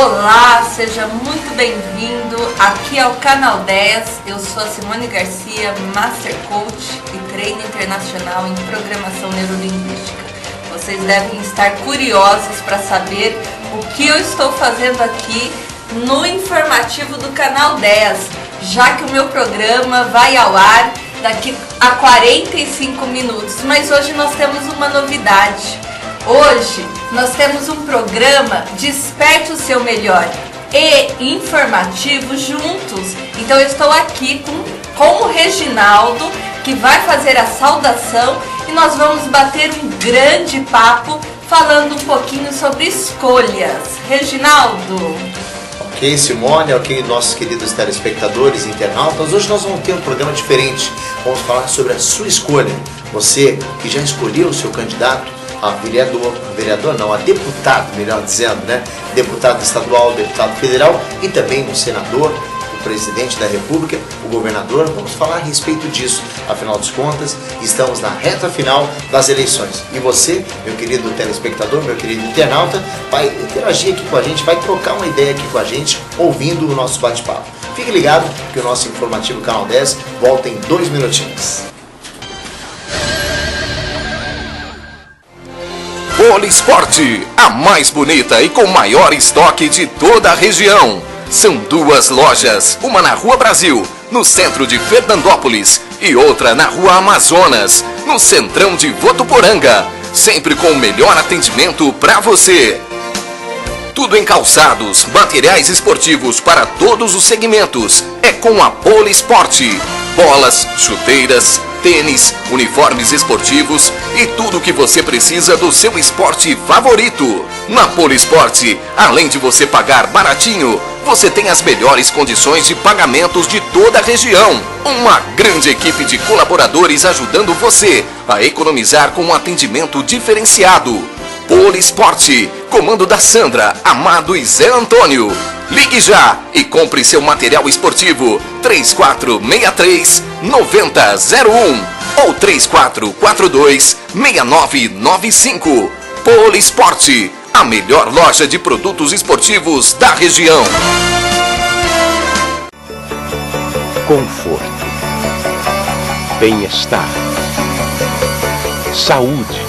Olá, seja muito bem-vindo aqui ao Canal 10. Eu sou a Simone Garcia, Master Coach e Treino Internacional em Programação Neurolinguística. Vocês devem estar curiosos para saber o que eu estou fazendo aqui no informativo do Canal 10, já que o meu programa vai ao ar daqui a 45 minutos. Mas hoje nós temos uma novidade. Hoje nós temos um programa Desperte o Seu Melhor e informativo juntos. Então eu estou aqui com o Reginaldo, que vai fazer a saudação, e nós vamos bater um grande papo falando um pouquinho sobre escolhas. Reginaldo. Ok, Simone, ok, nossos queridos telespectadores, internautas. Hoje nós vamos ter um programa diferente. Vamos falar sobre a sua escolha. Você que já escolheu o seu candidato a deputado, melhor dizendo, né? Deputado estadual, deputado federal e também um senador, o presidente da República, o governador. Vamos falar a respeito disso. Afinal de contas, estamos na reta final das eleições. E você, meu querido telespectador, meu querido internauta, vai interagir aqui com a gente, vai trocar uma ideia aqui com a gente, ouvindo o nosso bate-papo. Fique ligado que o nosso informativo Canal 10 volta em 2 minutinhos. Polisporte, a mais bonita e com maior estoque de toda a região. São 2 lojas, uma na Rua Brasil, no centro de Fernandópolis, e outra na Rua Amazonas, no centrão de Votuporanga. Sempre com o melhor atendimento para você. Tudo em calçados, materiais esportivos para todos os segmentos. É com a Polisporte. Bolas, chuteiras, tênis, uniformes esportivos e tudo o que você precisa do seu esporte favorito. Na Polisporte, além de você pagar baratinho, você tem as melhores condições de pagamentos de toda a região. Uma grande equipe de colaboradores ajudando você a economizar com um atendimento diferenciado. Polisporte, comando da Sandra, Amado e Zé Antônio. Ligue já e compre seu material esportivo 3463-9001 ou 3442-6995. Polisporte, a melhor loja de produtos esportivos da região. Conforto, bem-estar, saúde,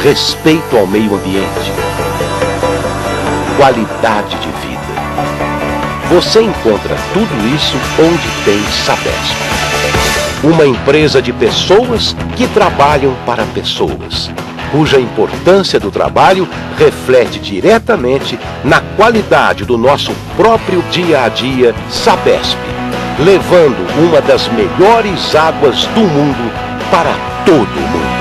respeito ao meio ambiente, qualidade de vida. Você encontra tudo isso onde tem Sabesp. Uma empresa de pessoas que trabalham para pessoas, cuja importância do trabalho reflete diretamente na qualidade do nosso próprio dia a dia. Sabesp, levando uma das melhores águas do mundo para todo mundo.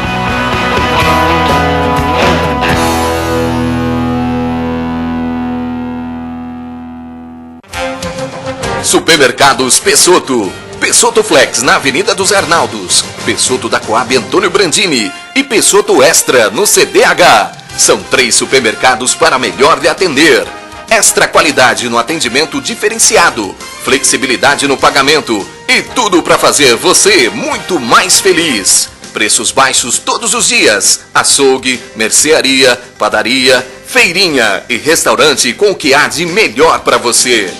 Supermercados Pessotto. Pessotto Flex na Avenida dos Arnaldos. Pessotto da Coab Antônio Brandini. E Pessotto Extra no CDH. São 3 supermercados para melhor lhe atender. Extra qualidade no atendimento diferenciado. Flexibilidade no pagamento. E tudo para fazer você muito mais feliz. Preços baixos todos os dias. Açougue, mercearia, padaria, feirinha e restaurante com o que há de melhor para você.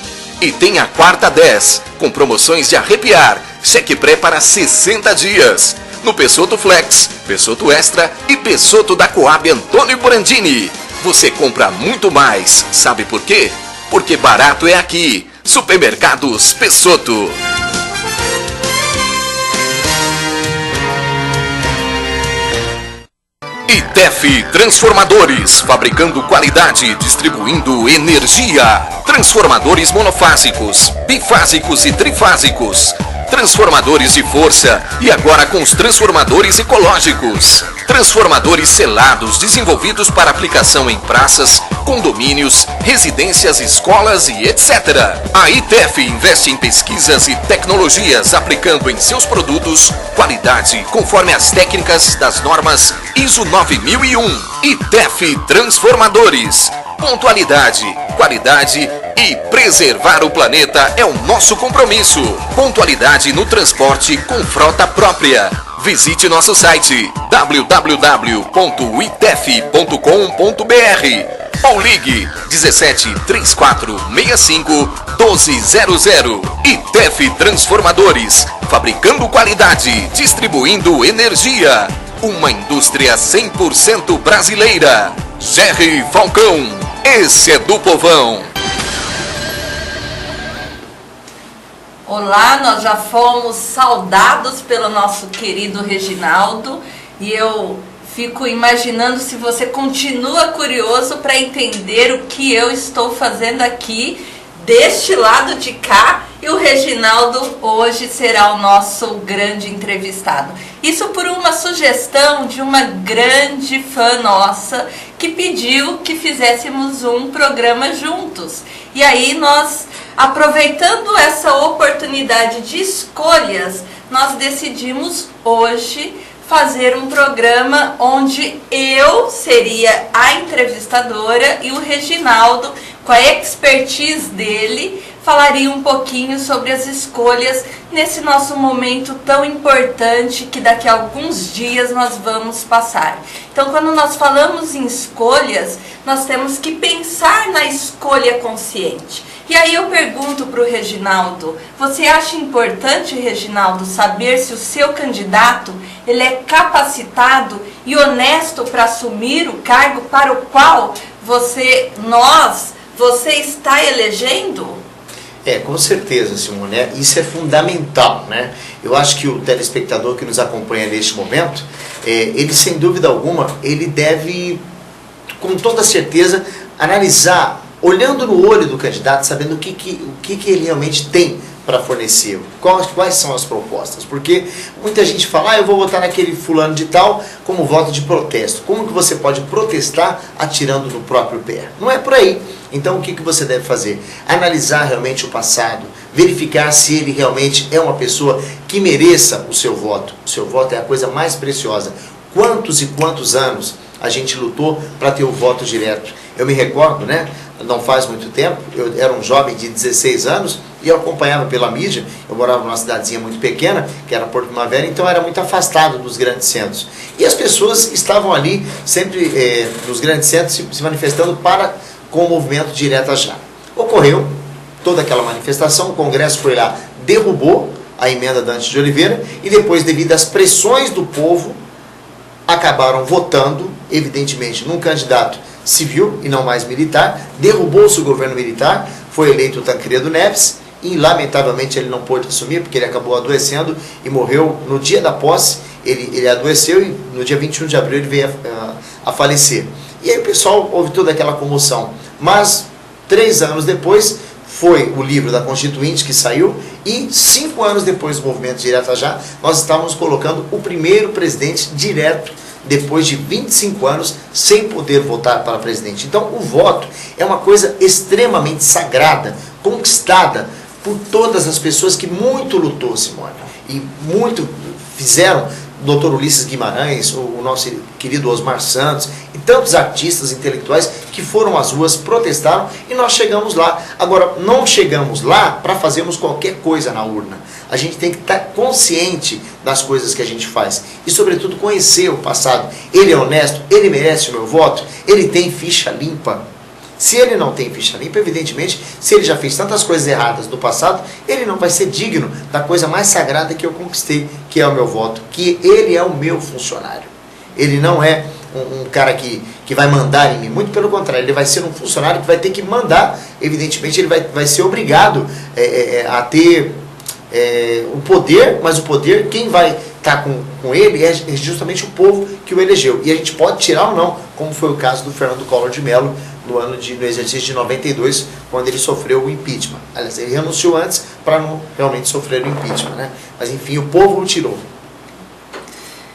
E tem a quarta 10, com promoções de arrepiar, cheque pré para 60 dias. No Pessotto Flex, Pessotto Extra e Pessotto da Coab Antônio Brandini. Você compra muito mais, sabe por quê? Porque barato é aqui. Supermercados Pessotto. ITEF Transformadores, fabricando qualidade, distribuindo energia. Transformadores monofásicos, bifásicos e trifásicos. Transformadores de força e agora com os transformadores ecológicos. Transformadores selados, desenvolvidos para aplicação em praças, condomínios, residências, escolas e etc. A ITEF investe em pesquisas e tecnologias, aplicando em seus produtos qualidade conforme as técnicas das normas ISO 9001. ITEF Transformadores. Pontualidade, qualidade e preservar o planeta é o nosso compromisso. Pontualidade no transporte com frota própria. Visite nosso site www.itef.com.br ou ligue 17 34 65 1200. ITEF Transformadores, fabricando qualidade, distribuindo energia. Uma indústria 100% brasileira. Jerry Falcão, esse é do povão. Olá, nós já fomos saudados pelo nosso querido Reginaldo e eu fico imaginando se você continua curioso para entender o que eu estou fazendo aqui deste lado de cá, e o Reginaldo hoje será o nosso grande entrevistado. Isso por uma sugestão de uma grande fã nossa que pediu que fizéssemos um programa juntos. E aí nós, aproveitando essa oportunidade de escolhas, nós decidimos hoje fazer um programa onde eu seria a entrevistadora e o Reginaldo, com a expertise dele, falaria um pouquinho sobre as escolhas nesse nosso momento tão importante que daqui a alguns dias nós vamos passar. Então, quando nós falamos em escolhas, nós temos que pensar na escolha consciente. E aí eu pergunto para o Reginaldo, você acha importante, Reginaldo, saber se o seu candidato ele é capacitado e honesto para assumir o cargo para o qual você está elegendo? Com certeza, Simone, isso é fundamental, né? Eu acho que o telespectador que nos acompanha neste momento, ele sem dúvida alguma, ele deve, com toda certeza, analisar, olhando no olho do candidato, sabendo o que ele realmente tem para fornecer, quais são as propostas, porque muita gente fala, eu vou votar naquele fulano de tal como voto de protesto. Como que você pode protestar atirando no próprio pé? Não é por aí. Então o que você deve fazer? Analisar realmente o passado, verificar se ele realmente é uma pessoa que mereça o seu voto. O seu voto é a coisa mais preciosa. Quantos e quantos anos a gente lutou para ter o voto direto? Eu me recordo, né? Não faz muito tempo, eu era um jovem de 16 anos e eu acompanhava pela mídia. Eu morava numa cidadezinha muito pequena, que era Porto Primavera, então era muito afastado dos grandes centros. E as pessoas estavam ali, sempre nos grandes centros, se manifestando com o movimento Direta Já. Ocorreu toda aquela manifestação, o Congresso foi lá, derrubou a emenda Dante de Oliveira e depois, devido às pressões do povo, acabaram votando, evidentemente, num candidato civil e não mais militar. Derrubou-se o governo militar, foi eleito o Tancredo Neves e lamentavelmente ele não pôde assumir porque ele acabou adoecendo e morreu no dia da posse. Ele adoeceu e no dia 21 de abril ele veio a falecer. E aí o pessoal houve toda aquela comoção, mas 3 anos depois foi o livro da Constituinte que saiu e 5 anos depois do movimento Direta Já, nós estávamos colocando o primeiro presidente direto depois de 25 anos sem poder votar para presidente. Então o voto é uma coisa extremamente sagrada, conquistada por todas as pessoas que muito lutou, Simone, e muito fizeram. Dr. Ulisses Guimarães, o nosso querido Osmar Santos e tantos artistas intelectuais que foram às ruas, protestaram e nós chegamos lá. Agora, não chegamos lá para fazermos qualquer coisa na urna. A gente tem que estar consciente das coisas que a gente faz e, sobretudo, conhecer o passado. Ele é honesto, ele merece o meu voto, ele tem ficha limpa. Se ele não tem ficha limpa, evidentemente, se ele já fez tantas coisas erradas no passado, ele não vai ser digno da coisa mais sagrada que eu conquistei, que é o meu voto, que ele é o meu funcionário. Ele não é um cara que vai mandar em mim, muito pelo contrário, ele vai ser um funcionário que vai ter que mandar, evidentemente ele vai ser obrigado a ter o poder, mas o poder, quem vai estar com ele é justamente o povo que o elegeu. E a gente pode tirar ou não, como foi o caso do Fernando Collor de Mello, no exercício de 92, quando ele sofreu o impeachment. Aliás, ele renunciou antes para não realmente sofrer o impeachment, né? Mas enfim, o povo o tirou.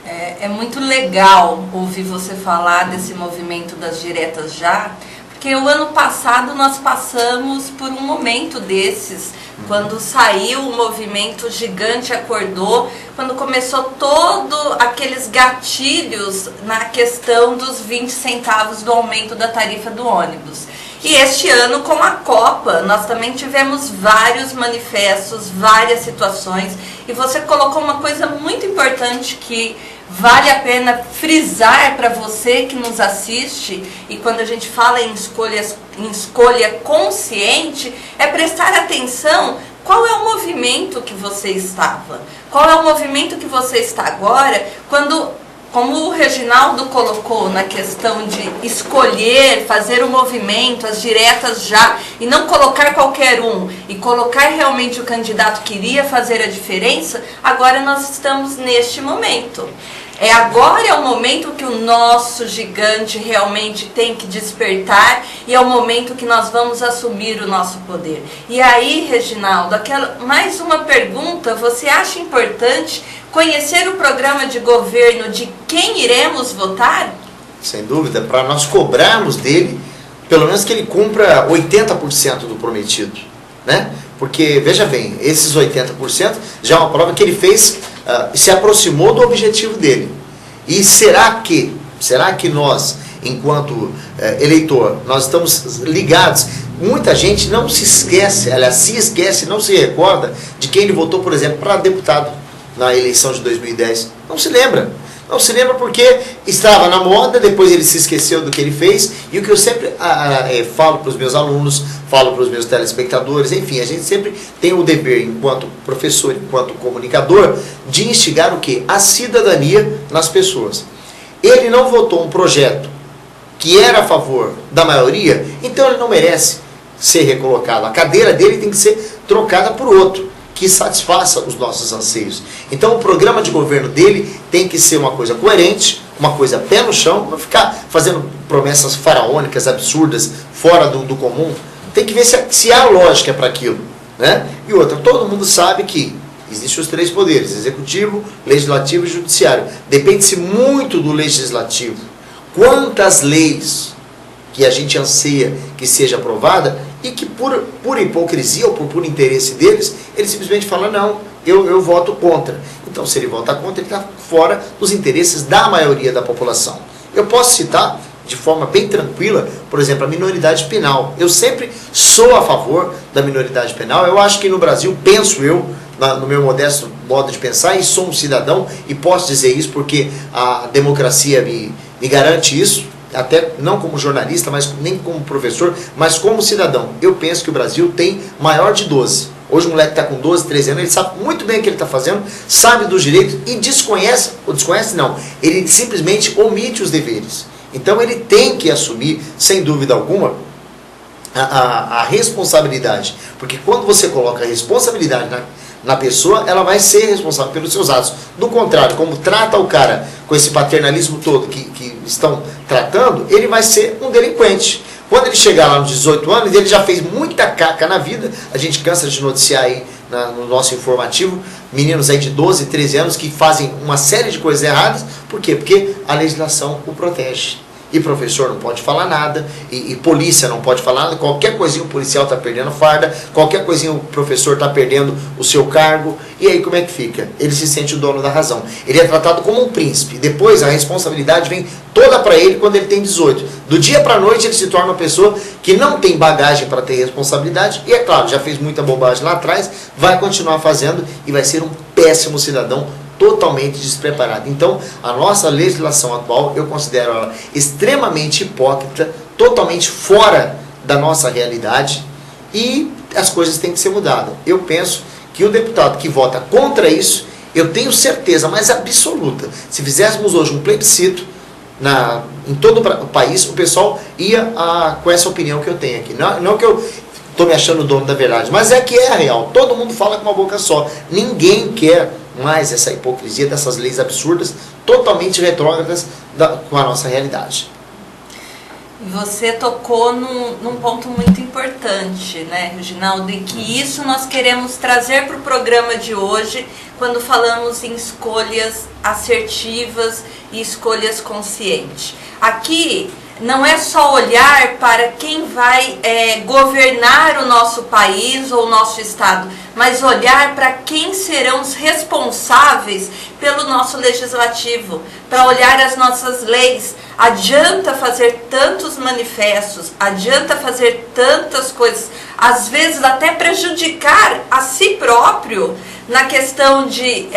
É muito legal ouvir você falar desse movimento das diretas já, porque o ano passado nós passamos por um momento desses, quando saiu o movimento Gigante Acordou, quando começou todos aqueles gatilhos na questão dos 20 centavos do aumento da tarifa do ônibus. E este ano, com a Copa, nós também tivemos vários manifestos, várias situações, e você colocou uma coisa muito importante que vale a pena frisar para você que nos assiste, e quando a gente fala em escolha consciente, é prestar atenção qual é o movimento que você estava, qual é o movimento que você está agora, quando, como o Reginaldo colocou na questão de escolher, fazer o movimento, as diretas já, e não colocar qualquer um, e colocar realmente o candidato que iria fazer a diferença. Agora nós estamos neste momento. Agora é o momento que o nosso gigante realmente tem que despertar, e é o momento que nós vamos assumir o nosso poder. E aí, Reginaldo, mais uma pergunta: você acha importante conhecer o programa de governo de quem iremos votar? Sem dúvida, para nós cobrarmos dele, pelo menos que ele cumpra 80% do prometido, né? Porque, veja bem, esses 80% já é uma prova que ele fez, se aproximou do objetivo dele. E será que nós, enquanto eleitor, nós estamos ligados? Muita gente não se esquece, ela se esquece, não se recorda de quem ele votou, por exemplo, para deputado na eleição de 2010. Não se lembra. Não se lembra porque estava na moda, depois ele se esqueceu do que ele fez. E o que eu sempre falo para os meus alunos, falo para os meus telespectadores, enfim, a gente sempre tem o dever, enquanto professor, enquanto comunicador, de instigar o quê? A cidadania nas pessoas. Ele não votou um projeto que era a favor da maioria, então ele não merece ser recolocado. A cadeira dele tem que ser trocada por outro que satisfaça os nossos anseios. Então o programa de governo dele tem que ser uma coisa coerente, uma coisa pé no chão, não ficar fazendo promessas faraônicas, absurdas, fora do comum. Tem que ver se há lógica para aquilo, né? E outra, todo mundo sabe que existem os três poderes: executivo, legislativo e judiciário. Depende-se muito do legislativo. Quantas leis que a gente anseia que seja aprovada e que por hipocrisia ou por puro interesse deles, ele simplesmente fala: não, eu voto contra. Então, se ele vota contra, ele está fora dos interesses da maioria da população. Eu posso citar de forma bem tranquila, por exemplo, a minoridade penal. Eu sempre sou a favor da minoridade penal. Eu acho que no Brasil, penso eu, no meu modesto modo de pensar, e sou um cidadão, e posso dizer isso porque a democracia me garante isso, até não como jornalista, mas nem como professor, mas como cidadão. Eu penso que o Brasil tem maior de 12. Hoje o moleque está com 12, 13 anos, ele sabe muito bem o que ele está fazendo, sabe dos direitos e desconhece, ou desconhece não, ele simplesmente omite os deveres. Então ele tem que assumir, sem dúvida alguma, a responsabilidade. Porque quando você coloca a responsabilidade na pessoa, ela vai ser responsável pelos seus atos. Do contrário, como trata o cara com esse paternalismo todo que estão tratando, ele vai ser um delinquente. Quando ele chegar lá nos 18 anos, ele já fez muita caca na vida. A gente cansa de noticiar aí no nosso informativo meninos aí de 12, 13 anos que fazem uma série de coisas erradas. Por quê? Porque a legislação o protege. E professor não pode falar nada, e polícia não pode falar nada. Qualquer coisinha o policial está perdendo farda, qualquer coisinha o professor está perdendo o seu cargo. E aí como é que fica? Ele se sente o dono da razão. Ele é tratado como um príncipe. Depois a responsabilidade vem toda para ele quando ele tem 18. Do dia para a noite ele se torna uma pessoa que não tem bagagem para ter responsabilidade. E é claro, já fez muita bobagem lá atrás, vai continuar fazendo e vai ser um péssimo cidadão, totalmente despreparado. Então, a nossa legislação atual, eu considero ela extremamente hipócrita, totalmente fora da nossa realidade, e as coisas têm que ser mudadas. Eu penso que o deputado que vota contra isso, eu tenho certeza, mas absoluta, se fizéssemos hoje um plebiscito em todo o país, o pessoal ia com essa opinião que eu tenho aqui. Não que eu estou me achando o dono da verdade, mas é que é a real. Todo mundo fala com uma boca só. Ninguém quer mais essa hipocrisia dessas leis absurdas, totalmente retrógradas com a nossa realidade. Você tocou num ponto muito importante, né, Reginaldo, e que isso nós queremos trazer para o programa de hoje, quando falamos em escolhas assertivas e escolhas conscientes. Aqui não é só olhar para quem vai governar o nosso país ou o nosso estado, mas olhar para quem serão os responsáveis pelo nosso legislativo, para olhar as nossas leis. Adianta fazer tantos manifestos, adianta fazer tantas coisas, às vezes até prejudicar a si próprio na questão de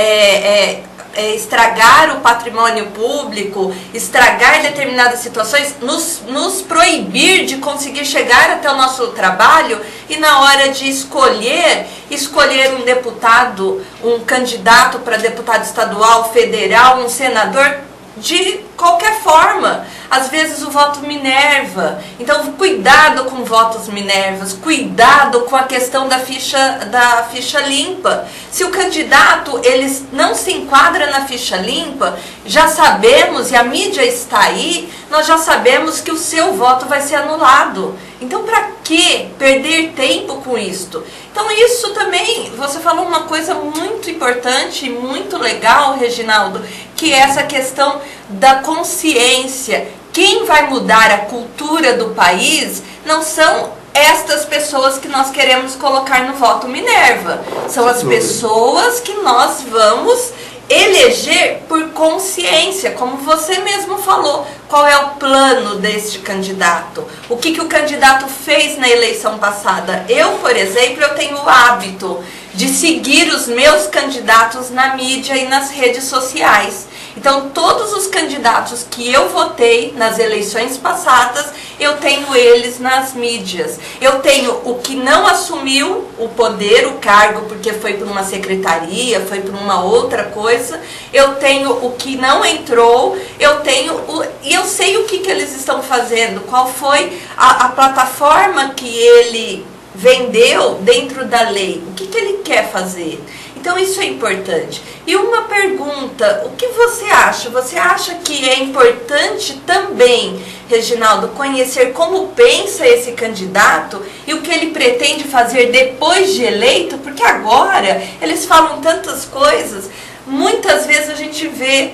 estragar o patrimônio público, estragar determinadas situações, nos proibir de conseguir chegar até o nosso trabalho e na hora de escolher um deputado, um candidato para deputado estadual, federal, um senador, de qualquer forma. Às vezes o voto Minerva. Então, cuidado com votos Minervas, cuidado com a questão da ficha limpa. Se o candidato ele não se enquadra na ficha limpa, já sabemos, e a mídia está aí, nós já sabemos que o seu voto vai ser anulado. Então, para que perder tempo com isto? Então, isso também, você falou uma coisa muito importante e muito legal, Reginaldo, que é essa questão da consciência. Quem vai mudar a cultura do país não são estas pessoas que nós queremos colocar no voto Minerva. São as pessoas que nós vamos eleger por consciência, como você mesmo falou. Qual é o plano deste candidato? O que o candidato fez na eleição passada? Eu, por exemplo, eu tenho o hábito de seguir os meus candidatos na mídia e nas redes sociais. Então, todos os candidatos que eu votei nas eleições passadas, eu tenho eles nas mídias. Eu tenho o que não assumiu o poder, o cargo, porque foi por uma secretaria, foi por uma outra coisa. Eu tenho o que não entrou, e eu sei o que eles estão fazendo, qual foi a plataforma que ele vendeu dentro da lei, o que ele quer fazer. Então isso é importante. E uma pergunta, o que você acha? Você acha que é importante também, Reginaldo, conhecer como pensa esse candidato e o que ele pretende fazer depois de eleito? Porque agora eles falam tantas coisas, muitas vezes a gente vê,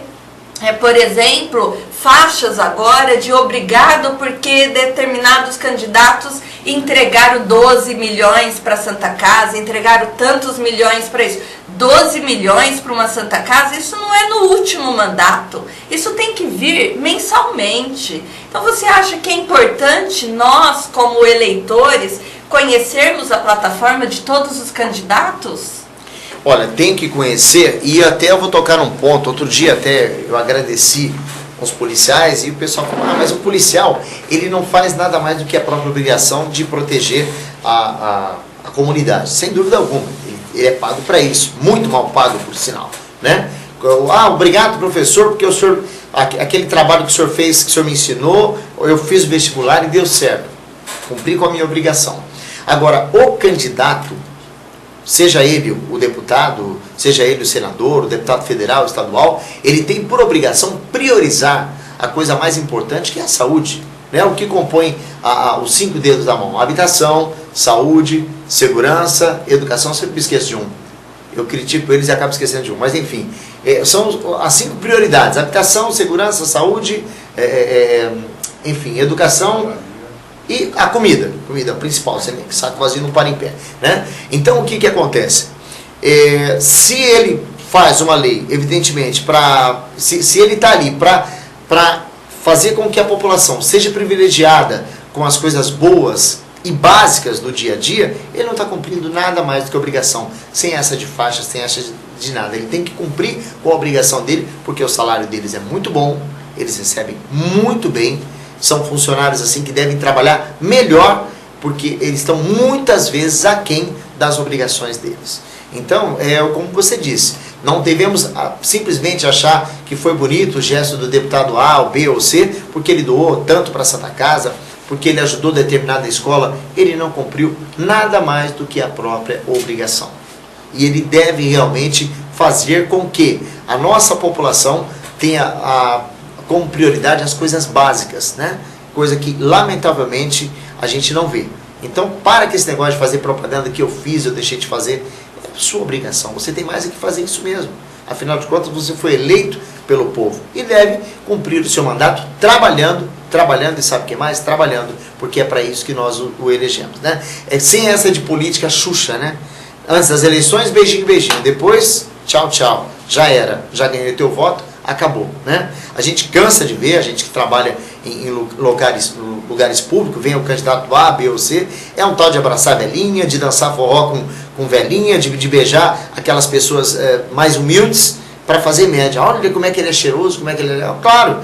por exemplo, faixas agora de obrigado porque determinados candidatos entregaram 12 milhões para a Santa Casa, entregaram tantos milhões para isso. 12 milhões para uma Santa Casa, isso não é no último mandato, isso tem que vir mensalmente. Então você acha que é importante nós, como eleitores, conhecermos a plataforma de todos os candidatos? Olha, tem que conhecer, e até eu vou tocar num ponto. Outro dia até eu agradeci os policiais e o pessoal falou, mas o policial, ele não faz nada mais do que a própria obrigação de proteger a comunidade, sem dúvida alguma. Ele é pago para isso, muito mal pago, por sinal, né? Obrigado, professor, porque o senhor, aquele trabalho que o senhor fez, que o senhor me ensinou, eu fiz o vestibular e deu certo, cumpri com a minha obrigação. Agora, o candidato, seja ele o deputado, seja ele o senador, o deputado federal, estadual, ele tem por obrigação priorizar a coisa mais importante, que é a saúde, né? O que compõe os 5 dedos da mão: habitação, saúde, segurança, educação. Sempre me esqueço de um. Eu critico eles e acabo esquecendo de um. Mas enfim, são as 5 prioridades: habitação, segurança, saúde, enfim, educação e a comida. Comida principal, saco vazio não para em pé, né? Então o que acontece? Se ele faz uma lei, evidentemente, se ele está ali para fazer com que a população seja privilegiada com as coisas boas e básicas do dia a dia, ele não está cumprindo nada mais do que obrigação, sem essa de faixas, sem essa de nada. Ele tem que cumprir com a obrigação dele, porque o salário deles é muito bom, eles recebem muito bem, são funcionários assim que devem trabalhar melhor, porque eles estão muitas vezes aquém das obrigações deles. Então, como você disse, não devemos simplesmente achar que foi bonito o gesto do deputado A, ou B ou C, porque ele doou tanto para a Santa Casa, porque ele ajudou determinada escola. Ele não cumpriu nada mais do que a própria obrigação. E ele deve realmente fazer com que a nossa população tenha como prioridade as coisas básicas, né? Coisa que, lamentavelmente, a gente não vê. Então, para que esse negócio de fazer propaganda que eu fiz, eu deixei de fazer, é sua obrigação. Você tem mais é que fazer isso mesmo. Afinal de contas, você foi eleito pelo povo e deve cumprir o seu mandato trabalhando e sabe o que mais? Trabalhando, porque é para isso que nós o elegemos, né? Sem essa de política Xuxa, né? Antes das eleições, beijinho, beijinho. Depois, tchau, tchau. Já era, já ganhei teu voto, acabou, né? A gente cansa de ver, a gente que trabalha em lugares públicos, vem o candidato A, B ou C, é um tal de abraçar velhinha, de dançar forró com velhinha, de beijar aquelas pessoas mais humildes, para fazer média. Olha como é que ele é cheiroso, como é que ele é... Claro,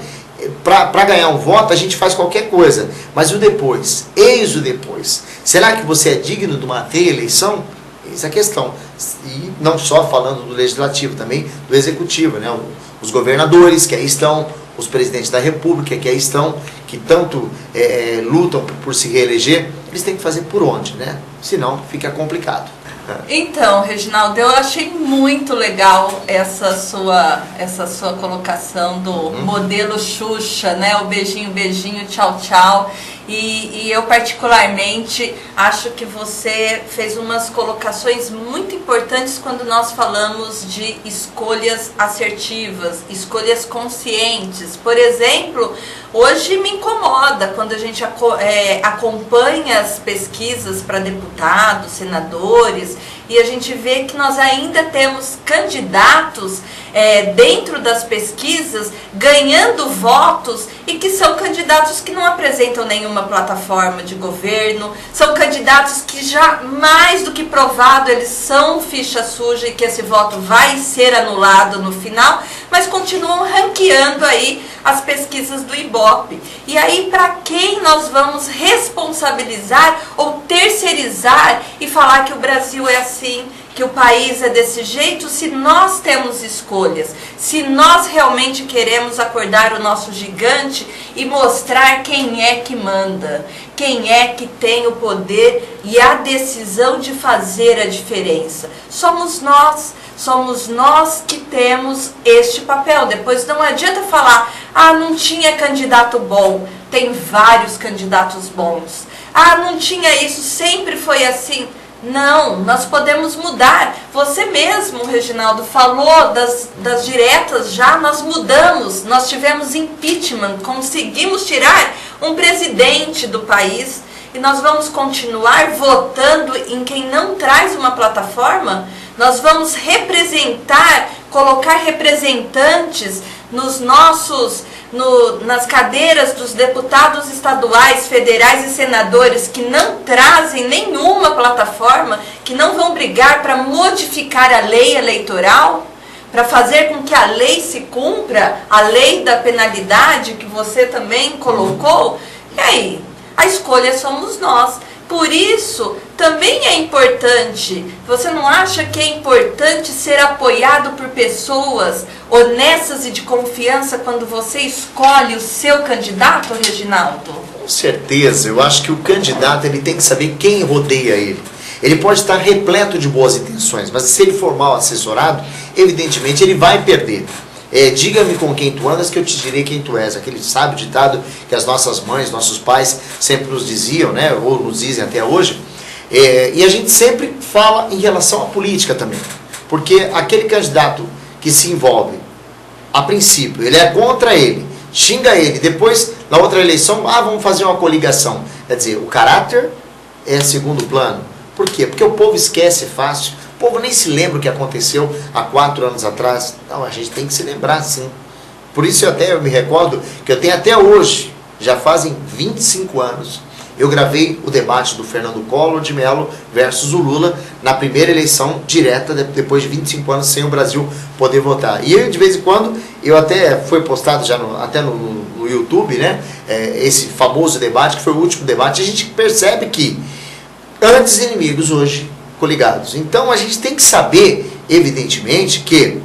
para ganhar um voto a gente faz qualquer coisa, mas o depois, eis o depois. Será que você é digno de uma reeleição? Essa é a questão. E não só falando do legislativo, também do executivo, né? Os governadores que aí estão, os presidentes da república que aí estão, que tanto lutam por se reeleger, eles têm que fazer por onde, né? Senão fica complicado. Então, Reginaldo, eu achei muito legal essa sua colocação do modelo Xuxa, né? O beijinho, beijinho, tchau, tchau. E eu particularmente acho que você fez umas colocações muito importantes quando nós falamos de escolhas assertivas, escolhas conscientes. Por exemplo, hoje me incomoda quando a gente acompanha as pesquisas para deputados, senadores, e a gente vê que nós ainda temos candidatos dentro das pesquisas ganhando votos e que são candidatos que não apresentam nenhuma plataforma de governo, são candidatos que já mais do que provado eles são ficha suja e que esse voto vai ser anulado no final, mas continuam ranqueando aí as pesquisas do Ibope. E aí para quem nós vamos responsabilizar ou terceirizar e falar que o Brasil é assim, que o país é desse jeito, se nós temos escolhas, se nós realmente queremos acordar o nosso gigante e mostrar quem é que manda, quem é que tem o poder e a decisão de fazer a diferença. Somos nós que temos este papel. Depois não adianta falar, não tinha candidato bom, tem vários candidatos bons. Não tinha isso, sempre foi assim. Não, nós podemos mudar. Você mesmo, Reginaldo, falou das diretas já, nós mudamos, nós tivemos impeachment, conseguimos tirar um presidente do país e nós vamos continuar votando em quem não traz uma plataforma. Nós vamos representar, colocar representantes nas cadeiras dos deputados estaduais, federais e senadores que não trazem nenhuma plataforma, que não vão brigar para modificar a lei eleitoral, para fazer com que a lei se cumpra, a lei da penalidade que você também colocou. E aí? A escolha somos nós. Por isso, também é importante, você não acha que é importante ser apoiado por pessoas honestas e de confiança quando você escolhe o seu candidato, Reginaldo? Com certeza, eu acho que o candidato ele tem que saber quem rodeia ele. Ele pode estar repleto de boas intenções, mas se ele for mal assessorado, evidentemente ele vai perder. Diga-me com quem tu andas que eu te direi quem tu és. Aquele sábio ditado que as nossas mães, nossos pais sempre nos diziam, né, ou nos dizem até hoje. E a gente sempre fala em relação à política também. Porque aquele candidato que se envolve, a princípio, ele é contra ele, xinga ele, depois, na outra eleição, vamos fazer uma coligação. Quer dizer, o caráter é segundo plano. Por quê? Porque o povo esquece fácil. O povo nem se lembra o que aconteceu há 4 anos atrás. Não, a gente tem que se lembrar sim. Por isso eu me recordo que eu tenho até hoje, já fazem 25 anos, eu gravei o debate do Fernando Collor de Mello versus o Lula na primeira eleição direta, depois de 25 anos sem o Brasil poder votar. E eu, de vez em quando, eu até foi postado já até no YouTube, né, esse famoso debate, que foi o último debate, a gente percebe que antes inimigos, hoje coligados. Então a gente tem que saber, evidentemente, que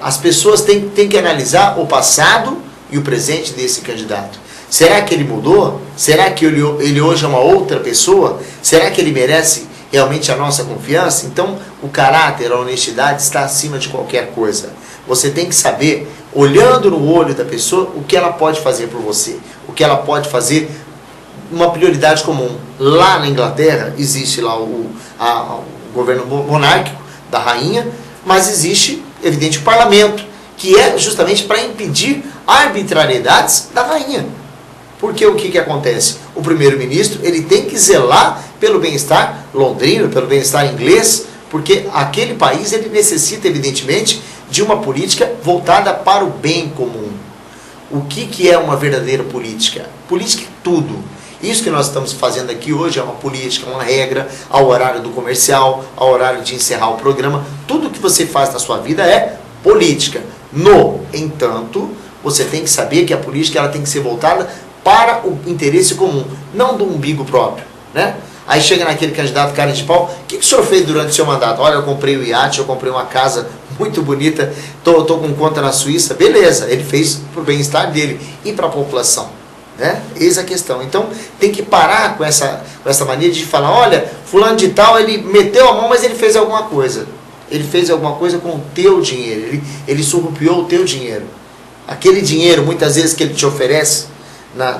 as pessoas têm que analisar o passado e o presente desse candidato. Será que ele mudou? Será que ele hoje é uma outra pessoa? Será que ele merece realmente a nossa confiança? Então o caráter, a honestidade está acima de qualquer coisa. Você tem que saber, olhando no olho da pessoa, o que ela pode fazer por você, o que ela pode fazer. Uma prioridade comum. Lá na Inglaterra existe lá o governo monárquico da rainha, mas existe, evidente, o parlamento, que é justamente para impedir arbitrariedades da rainha. Porque o que acontece? O primeiro-ministro ele tem que zelar pelo bem-estar londrino, pelo bem-estar inglês, porque aquele país ele necessita, evidentemente, de uma política voltada para o bem comum. O que é uma verdadeira política? Política é tudo. Isso que nós estamos fazendo aqui hoje é uma política, uma regra, ao horário do comercial, ao horário de encerrar o programa. Tudo que você faz na sua vida é política. No entanto, você tem que saber que a política ela tem que ser voltada para o interesse comum, não do umbigo próprio, né? Aí chega naquele candidato cara de pau, o que o senhor fez durante o seu mandato? Olha, eu comprei o iate, eu comprei uma casa muito bonita, tô com conta na Suíça. Beleza, ele fez pro bem-estar dele e para a população, né? Eis a questão. Então tem que parar com essa mania de falar, olha, fulano de tal, ele meteu a mão, mas ele fez alguma coisa. Ele fez alguma coisa com o teu dinheiro, ele surrupiou o teu dinheiro. Aquele dinheiro, muitas vezes, que ele te oferece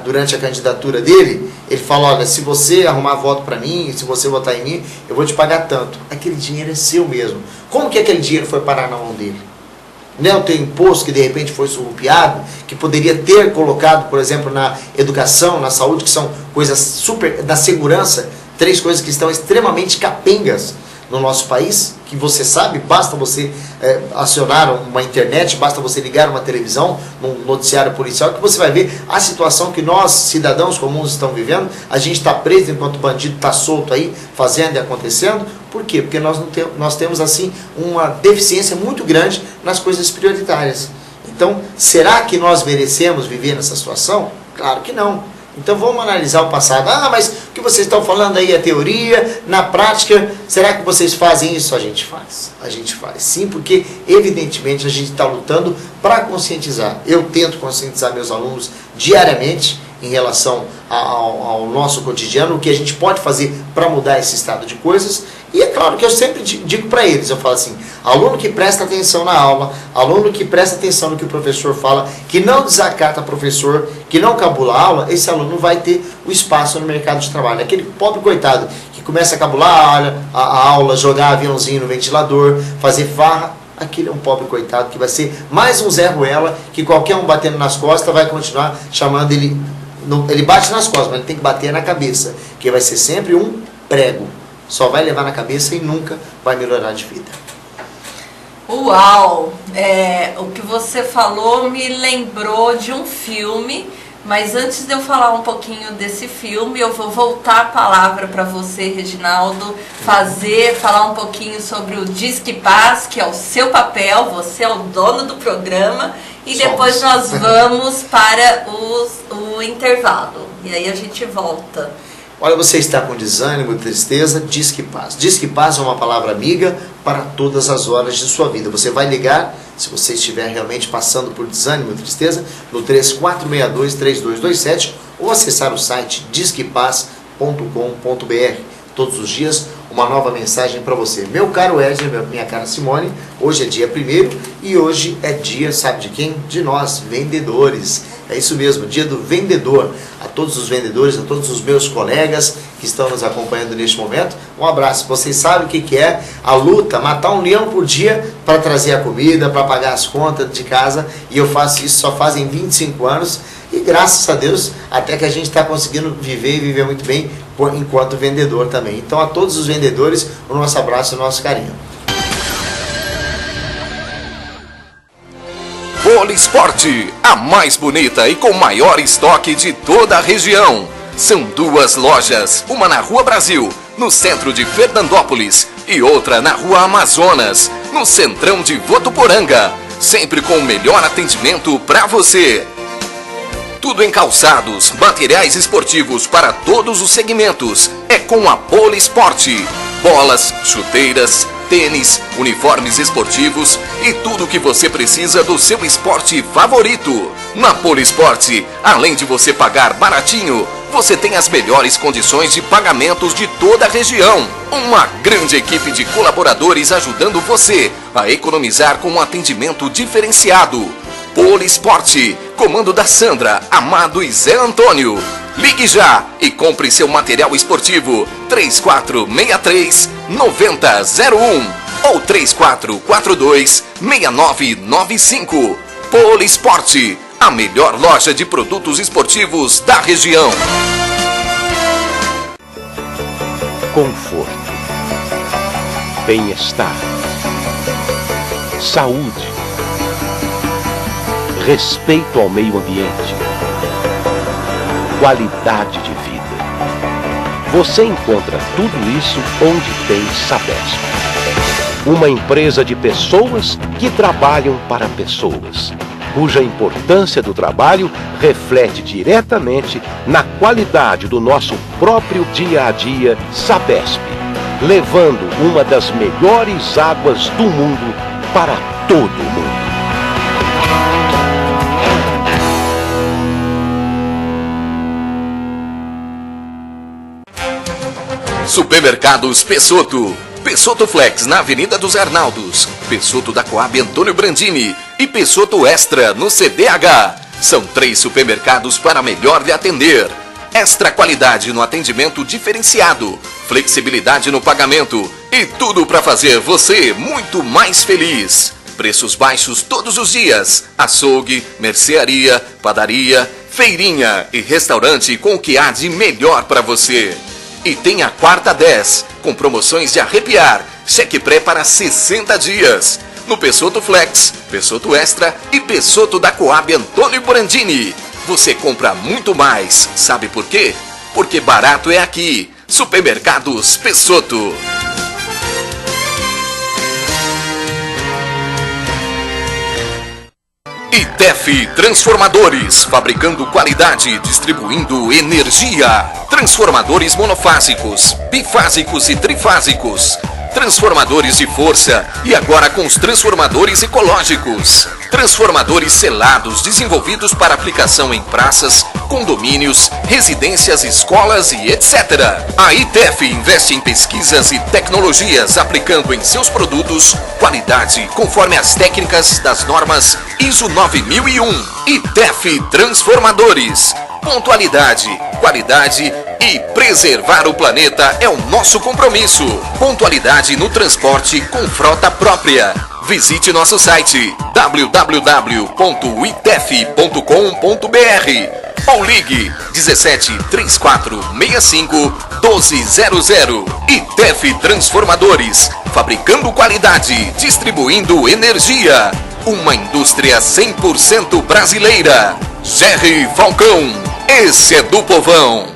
durante a candidatura dele, ele fala, olha, se você arrumar voto para mim, se você votar em mim, eu vou te pagar tanto. Aquele dinheiro é seu mesmo. Como que aquele dinheiro foi parar na mão dele? Não é o teu imposto que de repente foi surrupiado, que poderia ter colocado, por exemplo, na educação, na saúde, que são coisas super, da segurança, 3 coisas que estão extremamente capengas no nosso país, que você sabe, basta você acionar uma internet, basta você ligar uma televisão, num noticiário policial, que você vai ver a situação que nós, cidadãos comuns, estamos vivendo. A gente está preso enquanto o bandido está solto aí, fazendo e acontecendo. Por quê? Porque nós temos, assim, uma deficiência muito grande nas coisas prioritárias. Então, será que nós merecemos viver nessa situação? Claro que não. Então vamos analisar o passado. Ah, mas o que vocês estão falando aí é teoria, na prática, será que vocês fazem isso? A gente faz. A gente faz, sim, porque evidentemente a gente está lutando para conscientizar. Eu tento conscientizar meus alunos diariamente em relação ao nosso cotidiano, o que a gente pode fazer para mudar esse estado de coisas. E é claro que eu sempre digo para eles, eu falo assim, aluno que presta atenção na aula, aluno que presta atenção no que o professor fala, que não desacata professor, que não cabula a aula, esse aluno vai ter o espaço no mercado de trabalho. Aquele pobre coitado que começa a cabular a aula, jogar aviãozinho no ventilador, fazer farra, aquele é um pobre coitado que vai ser mais um Zé Ruela, que qualquer um batendo nas costas vai continuar chamando ele. Ele bate nas costas, mas ele tem que bater na cabeça, que vai ser sempre um prego. Só vai levar na cabeça e nunca vai melhorar de vida. Uau! O que você falou me lembrou de um filme, mas antes de eu falar um pouquinho desse filme, eu vou voltar a palavra para você, Reginaldo, falar um pouquinho sobre o Disque Paz, que é o seu papel, você é o dono do programa, e depois nós vamos para o intervalo. E aí a gente volta. Olha, você está com desânimo, tristeza, Disque Paz. Disque Paz é uma palavra amiga para todas as horas de sua vida. Você vai ligar, se você estiver realmente passando por desânimo e tristeza, no 3462-3227 ou acessar o site disquepaz.com.br. Todos os dias, uma nova mensagem para você. Meu caro Edner, minha cara Simone, hoje é dia 1º e hoje é dia, sabe de quem? De nós, vendedores. É isso mesmo, dia do vendedor. A todos os vendedores, a todos os meus colegas que estão nos acompanhando neste momento, um abraço. Vocês sabem o que é a luta, matar um leão por dia para trazer a comida, para pagar as contas de casa, e eu faço isso só fazem 25 anos, e graças a Deus, até que a gente está conseguindo viver e viver muito bem enquanto vendedor também. Então a todos os vendedores, o nosso abraço e o nosso carinho. Polisporte, a mais bonita e com maior estoque de toda a região. São 2 lojas, uma na Rua Brasil, no centro de Fernandópolis, e outra na Rua Amazonas, no centrão de Votuporanga. Sempre com o melhor atendimento para você. Tudo em calçados, materiais esportivos para todos os segmentos. É com a Polisporte. Bolas, chuteiras, tênis, uniformes esportivos e tudo o que você precisa do seu esporte favorito. Na Polisporte, além de você pagar baratinho, você tem as melhores condições de pagamentos de toda a região. Uma grande equipe de colaboradores ajudando você a economizar com um atendimento diferenciado. Polisporte, comando da Sandra, Amado e Zé Antônio. Ligue já e compre seu material esportivo 3463-9001 ou 3442-6995. Polisporte, a melhor loja de produtos esportivos da região. Conforto, bem-estar, saúde, respeito ao meio ambiente, qualidade de vida. Você encontra tudo isso onde tem Sabesp. Uma empresa de pessoas que trabalham para pessoas, cuja importância do trabalho reflete diretamente na qualidade do nosso próprio dia a dia. Sabesp, levando uma das melhores águas do mundo para todo mundo. Supermercados Pessotto. Pessotto Flex na Avenida dos Arnaldos, Pessotto da Coab Antônio Brandini e Pessotto Extra no CDH. São 3 supermercados para melhor lhe atender. Extra qualidade no atendimento diferenciado, flexibilidade no pagamento e tudo para fazer você muito mais feliz. Preços baixos todos os dias. Açougue, mercearia, padaria, feirinha e restaurante com o que há de melhor para você. E tem a quarta 10, com promoções de arrepiar, cheque pré para 60 dias. No Pessotto Flex, Pessotto Extra e Pessotto da Coab Antônio Brandini. Você compra muito mais, sabe por quê? Porque barato é aqui. Supermercados Pessotto. ITEF Transformadores, fabricando qualidade, distribuindo energia. Transformadores monofásicos, bifásicos e trifásicos. Transformadores de força e agora com os transformadores ecológicos. Transformadores selados, desenvolvidos para aplicação em praças, condomínios, residências, escolas e etc. A ITEF investe em pesquisas e tecnologias, aplicando em seus produtos qualidade conforme as técnicas das normas ISO 9001. ITEF Transformadores. Pontualidade, qualidade e preservar o planeta é o nosso compromisso. Pontualidade no transporte com frota própria. Visite nosso site www.itef.com.br ou ligue 17 3465 1200. ITEF Transformadores, fabricando qualidade, distribuindo energia. Uma indústria 100% brasileira. Jerry Falcão, esse é do povão.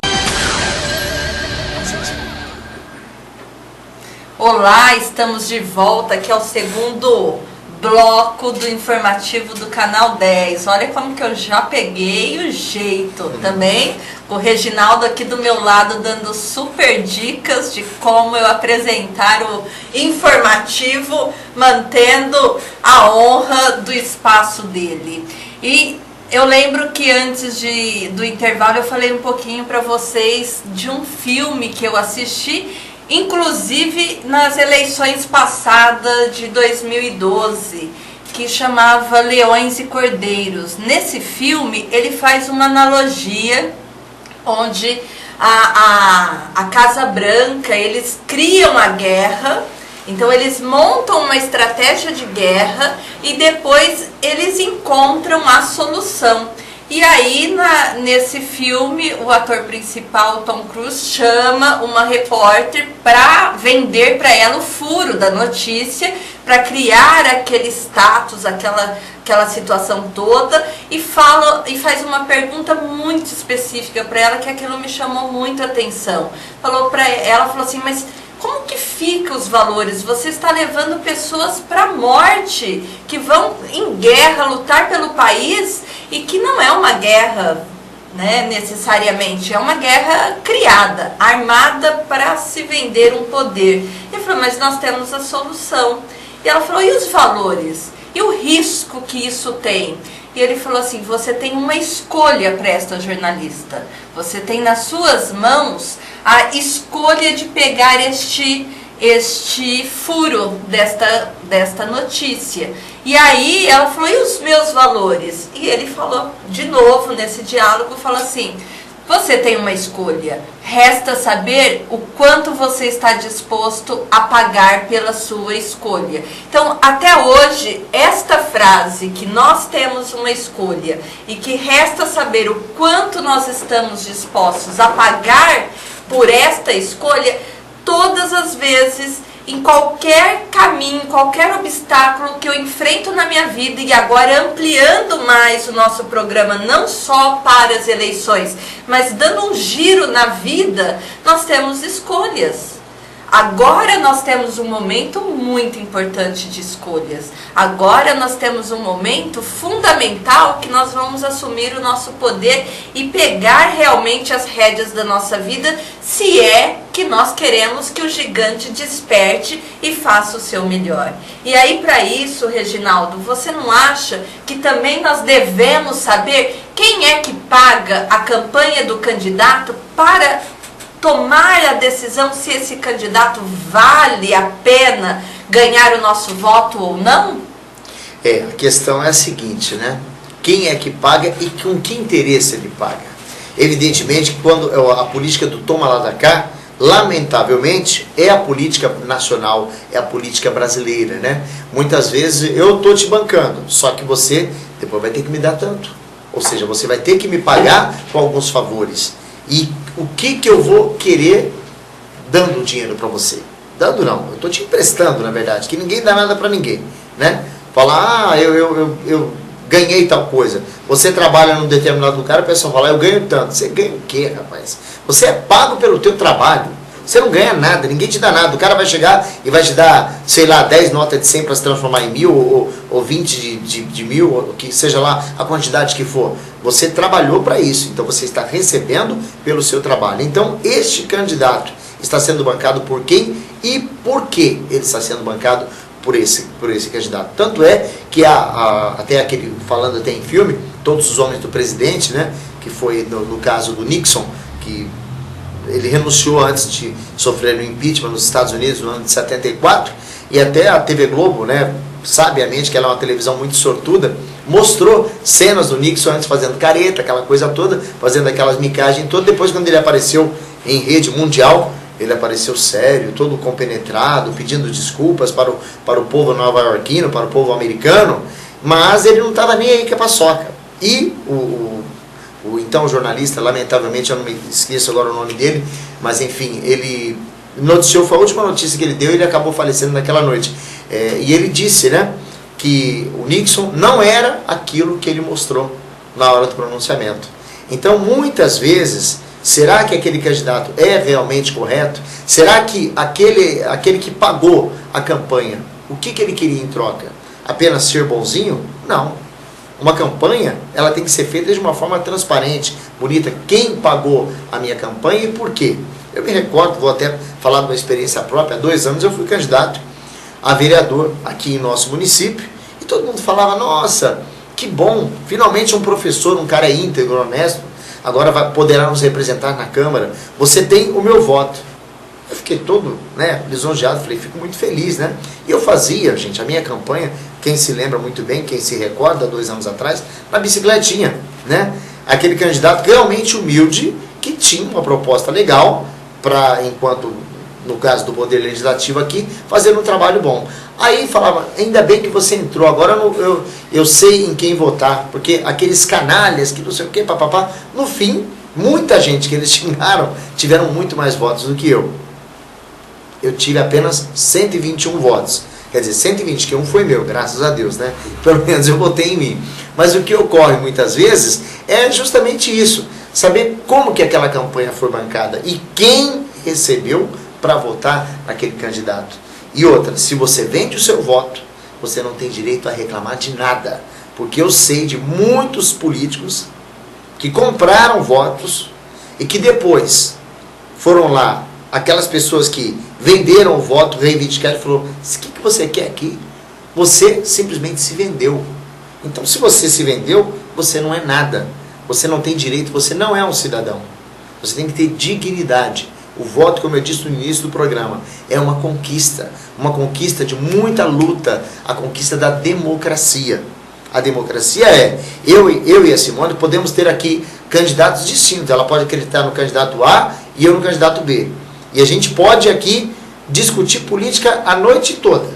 Olá, estamos de volta, aqui é o segundo bloco do informativo do Canal 10. Olha como que eu já peguei o jeito também. O Reginaldo aqui do meu lado dando super dicas de como eu apresentar o informativo, mantendo a honra do espaço dele. E eu lembro que antes do intervalo eu falei um pouquinho para vocês de um filme que eu assisti, inclusive nas eleições passadas de 2012, que chamava Leões e Cordeiros. Nesse filme ele faz uma analogia onde a Casa Branca, eles criam a guerra, então eles montam uma estratégia de guerra e depois eles encontram a solução. E aí, nesse filme, o ator principal, Tom Cruise, chama uma repórter para vender para ela o furo da notícia, para criar aquele status, aquela situação toda, e faz uma pergunta muito específica para ela, que aquilo me chamou muito a atenção. Falou assim, mas como que fica os valores? Você está levando pessoas para a morte, que vão em guerra lutar pelo país, e que não é uma guerra, né, necessariamente, é uma guerra criada, armada para se vender um poder. Ele falou, mas nós temos a solução. E ela falou, e os valores? E o risco que isso tem? E ele falou assim, você tem uma escolha para esta jornalista. Você tem nas suas mãos a escolha de pegar este furo desta notícia. E aí ela falou, e os meus valores? E ele falou, de novo, nesse diálogo, falou assim, você tem uma escolha, resta saber o quanto você está disposto a pagar pela sua escolha. Então, até hoje, esta frase, que nós temos uma escolha e que resta saber o quanto nós estamos dispostos a pagar por esta escolha, todas as vezes em qualquer caminho, qualquer obstáculo que eu enfrento na minha vida, e agora ampliando mais o nosso programa, não só para as eleições, mas dando um giro na vida, nós temos escolhas. Agora nós temos um momento muito importante de escolhas. Agora nós temos um momento fundamental que nós vamos assumir o nosso poder e pegar realmente as rédeas da nossa vida, se é que nós queremos que o gigante desperte e faça o seu melhor. E aí, para isso, Reginaldo, você não acha que também nós devemos saber quem é que paga a campanha do candidato para tomar a decisão se esse candidato vale a pena ganhar o nosso voto ou não? A questão é a seguinte, né? Quem é que paga e com que interesse ele paga? Evidentemente que quando a política do toma lá da cá, lamentavelmente, é a política nacional, é a política brasileira, né? Muitas vezes eu tô te bancando, só que você depois vai ter que me dar tanto. Ou seja, você vai ter que me pagar com alguns favores. E o que eu vou querer dando dinheiro para você? Dando não, eu estou te emprestando, na verdade, que ninguém dá nada para ninguém, né? Falar, eu ganhei tal coisa. Você trabalha num determinado lugar, o pessoal fala, eu ganho tanto. Você ganha o quê, rapaz? Você é pago pelo teu trabalho. Você não ganha nada, ninguém te dá nada. O cara vai chegar e vai te dar, sei lá, 10 notas de 100 para se transformar em 1000 ou 20 de 1000, ou que seja lá a quantidade que for. Você trabalhou para isso, então você está recebendo pelo seu trabalho. Então, este candidato está sendo bancado por quem e por que ele está sendo bancado por esse candidato. Tanto é que até aquele, falando até em filme, Todos os Homens do Presidente, né, que foi no caso do Nixon, que ele renunciou antes de sofrer o impeachment nos Estados Unidos no ano de 74, e até a TV Globo, né, sabiamente, que ela é uma televisão muito sortuda, mostrou cenas do Nixon antes fazendo careta, aquela coisa toda, fazendo aquelas micagens todas. Depois, quando ele apareceu em rede mundial, ele apareceu sério, todo compenetrado, pedindo desculpas para o povo nova-iorquino, para o povo americano, mas ele não estava nem aí que a paçoca. E o então jornalista, lamentavelmente eu não me esqueço agora o nome dele, mas enfim, ele noticiou, foi a última notícia que ele deu, e ele acabou falecendo naquela noite. E ele disse, né, que o Nixon não era aquilo que ele mostrou na hora do pronunciamento. Então, muitas vezes, será que aquele candidato é realmente correto? Será que aquele que pagou a campanha, o que ele queria em troca? Apenas ser bonzinho? Não. Uma campanha, ela tem que ser feita de uma forma transparente, bonita. Quem pagou a minha campanha e por quê? Eu me recordo, vou até falar de uma experiência própria. Há 2 anos eu fui candidato a vereador aqui em nosso município, e todo mundo falava, nossa, que bom, finalmente um professor, um cara íntegro, honesto, agora poderá nos representar na Câmara, você tem o meu voto. Eu fiquei todo, né, lisonjeado, falei, fico muito feliz, né? E eu fazia, gente, a minha campanha, quem se lembra muito bem, quem se recorda, 2 anos atrás, na bicicletinha, né? Aquele candidato realmente humilde, que tinha uma proposta legal para, enquanto, no caso do Poder Legislativo aqui, fazer um trabalho bom. Aí falava, ainda bem que você entrou, agora eu sei em quem votar, porque aqueles canalhas que não sei o que, papapá, no fim, muita gente que eles xingaram tiveram muito mais votos do que eu. Eu tive apenas 121 votos. Quer dizer, 120, que um foi meu, graças a Deus, né? Pelo menos eu votei em mim. Mas o que ocorre muitas vezes é justamente isso. Saber como que aquela campanha foi bancada e quem recebeu para votar naquele candidato. E outra, se você vende o seu voto, você não tem direito a reclamar de nada. Porque eu sei de muitos políticos que compraram votos e que depois foram lá, aquelas pessoas que venderam o voto, reivindicaram e falou, o que você quer aqui? Você simplesmente se vendeu. Então, se você se vendeu, você não é nada. Você não tem direito, você não é um cidadão. Você tem que ter dignidade. O voto, como eu disse no início do programa, é uma conquista de muita luta, a conquista da democracia. A democracia é, eu e a Simone podemos ter aqui candidatos distintos. Ela pode acreditar no candidato A e eu no candidato B. E a gente pode aqui discutir política a noite toda.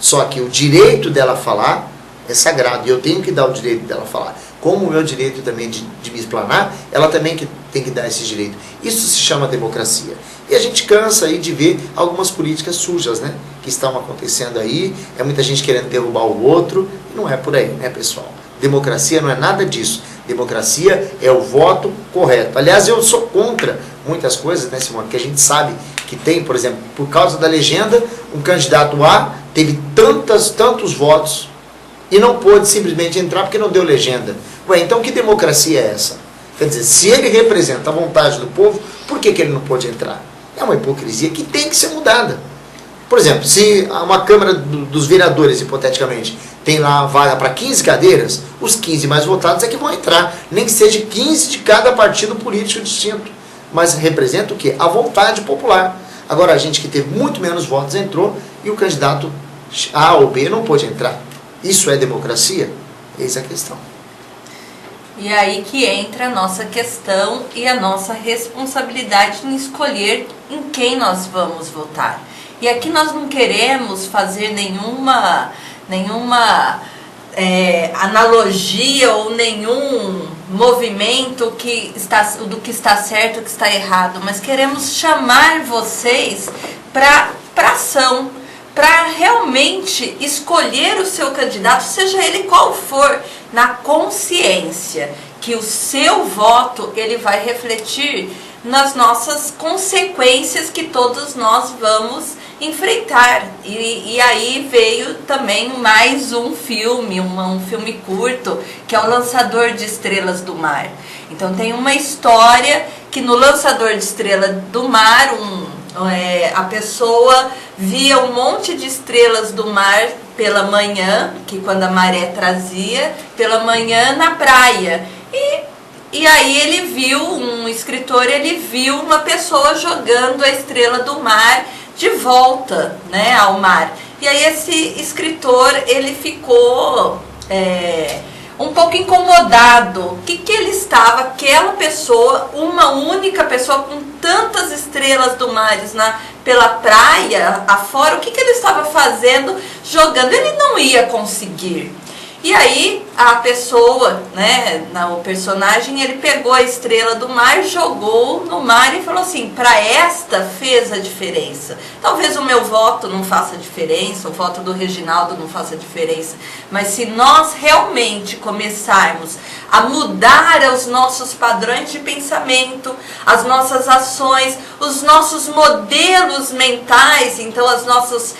Só que o direito dela falar é sagrado. E eu tenho que dar o direito dela falar. Como o meu direito também de me explanar, ela também tem que dar esse direito. Isso se chama democracia. E a gente cansa aí de ver algumas políticas sujas, né, que estão acontecendo aí, é muita gente querendo derrubar o outro, e não é por aí, né, pessoal? Democracia não é nada disso. Democracia é o voto correto. Aliás, eu sou contra muitas coisas, né, Simone, que a gente sabe que tem, por exemplo, por causa da legenda, um candidato A teve tantos votos e não pôde simplesmente entrar porque não deu legenda. Ué, então que democracia é essa? Quer dizer, se ele representa a vontade do povo, por que ele não pôde entrar? É uma hipocrisia que tem que ser mudada. Por exemplo, se uma Câmara dos Vereadores, hipoteticamente, tem lá vaga para 15 cadeiras, os 15 mais votados é que vão entrar, nem que seja 15 de cada partido político distinto. Mas representa o quê? A vontade popular. Agora, a gente que teve muito menos votos entrou e o candidato A ou B não pôde entrar. Isso é democracia? Eis a questão. E aí que entra a nossa questão e a nossa responsabilidade em escolher em quem nós vamos votar. E aqui nós não queremos fazer nenhuma analogia ou nenhum movimento do que está certo, o que está errado, mas queremos chamar vocês para ação, para realmente escolher o seu candidato, seja ele qual for, na consciência que o seu voto ele vai refletir nas nossas consequências que todos nós vamos enfrentar. E aí veio também mais um filme, um filme curto, que é o Lançador de Estrelas do Mar. Então tem uma história que no Lançador de Estrelas do Mar, a pessoa via um monte de estrelas do mar pela manhã, que quando a maré trazia, pela manhã na praia. E aí ele viu, um escritor, ele viu uma pessoa jogando a estrela do mar de volta, né, ao mar. E aí esse escritor, ele ficou um pouco incomodado. O que ele estava, aquela pessoa, uma única pessoa com tantas estrelas do mar pela praia afora, o que ele estava fazendo jogando? Ele não ia conseguir. E aí a pessoa, né, o personagem, ele pegou a estrela do mar, jogou no mar e falou assim: para esta fez a diferença. Talvez o meu voto não faça diferença, o voto do Reginaldo não faça diferença, mas se nós realmente começarmos a mudar os nossos padrões de pensamento, as nossas ações, os nossos modelos mentais, então as nossas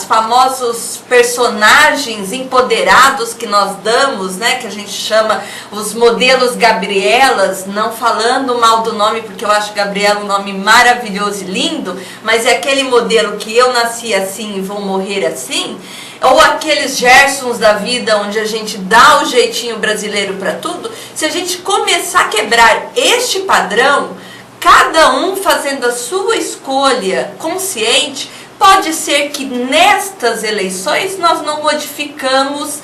famosos personagens empoderados que nós damos, né, que a gente chama os modelos Gabrielas, não falando mal do nome, porque eu acho Gabriela um nome maravilhoso e lindo, mas é aquele modelo que eu nasci assim e vou morrer assim, ou aqueles Gersons da vida onde a gente dá o jeitinho brasileiro para tudo. Se a gente começar a quebrar este padrão, cada um fazendo a sua escolha consciente, pode ser que nestas eleições nós não modificamos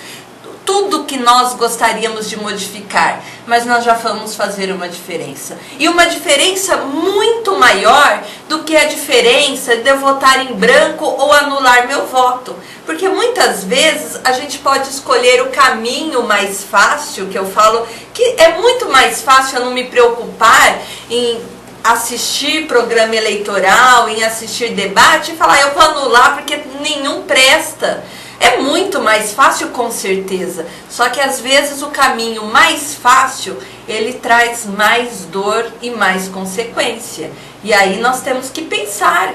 tudo que nós gostaríamos de modificar, mas nós já vamos fazer uma diferença. E uma diferença muito maior do que a diferença de eu votar em branco ou anular meu voto. Porque muitas vezes a gente pode escolher o caminho mais fácil, que eu falo que é muito mais fácil eu não me preocupar em assistir programa eleitoral, em assistir debate e falar: eu vou anular porque nenhum presta. É muito mais fácil, com certeza, só que às vezes o caminho mais fácil, ele traz mais dor e mais consequência. E aí nós temos que pensar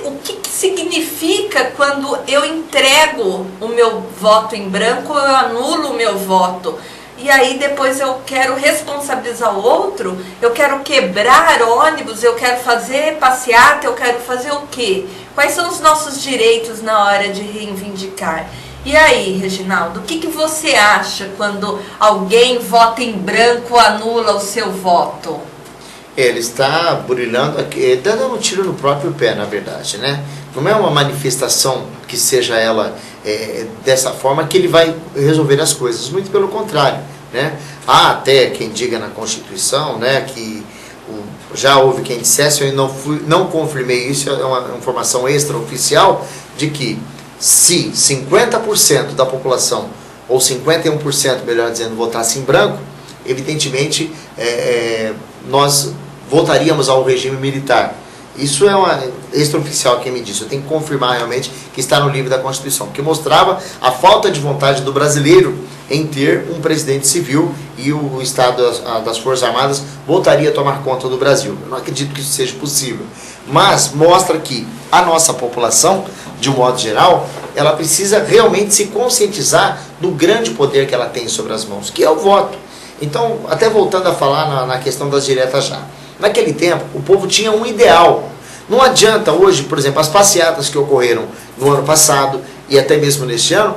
o que significa quando eu entrego o meu voto em branco ou eu anulo o meu voto. E aí depois eu quero responsabilizar o outro, eu quero quebrar ônibus, eu quero fazer passeata, eu quero fazer o quê? Quais são os nossos direitos na hora de reivindicar? E aí, Reginaldo, o que você acha quando alguém vota em branco ou anula o seu voto? Ele está burilhando aqui, dando um tiro no próprio pé, na verdade, né? Não é uma manifestação que seja ela dessa forma que ele vai resolver as coisas, muito pelo contrário, né? Há até quem diga na Constituição, né, que já houve quem dissesse, eu não confirmei isso, é uma informação extraoficial, de que se 50% da população, ou 51%, melhor dizendo, votasse em branco, evidentemente nós voltaríamos ao regime militar. Isso é uma extraoficial quem me disse. Eu tenho que confirmar realmente que está no livro da Constituição, que mostrava a falta de vontade do brasileiro em ter um presidente civil e o Estado das Forças Armadas voltaria a tomar conta do Brasil. Eu não acredito que isso seja possível, mas mostra que a nossa população, de um modo geral, ela precisa realmente se conscientizar do grande poder que ela tem sobre as mãos, que é o voto. Então, até voltando a falar na questão das diretas já. Naquele tempo, o povo tinha um ideal. Não adianta hoje, por exemplo, as passeatas que ocorreram no ano passado e até mesmo neste ano,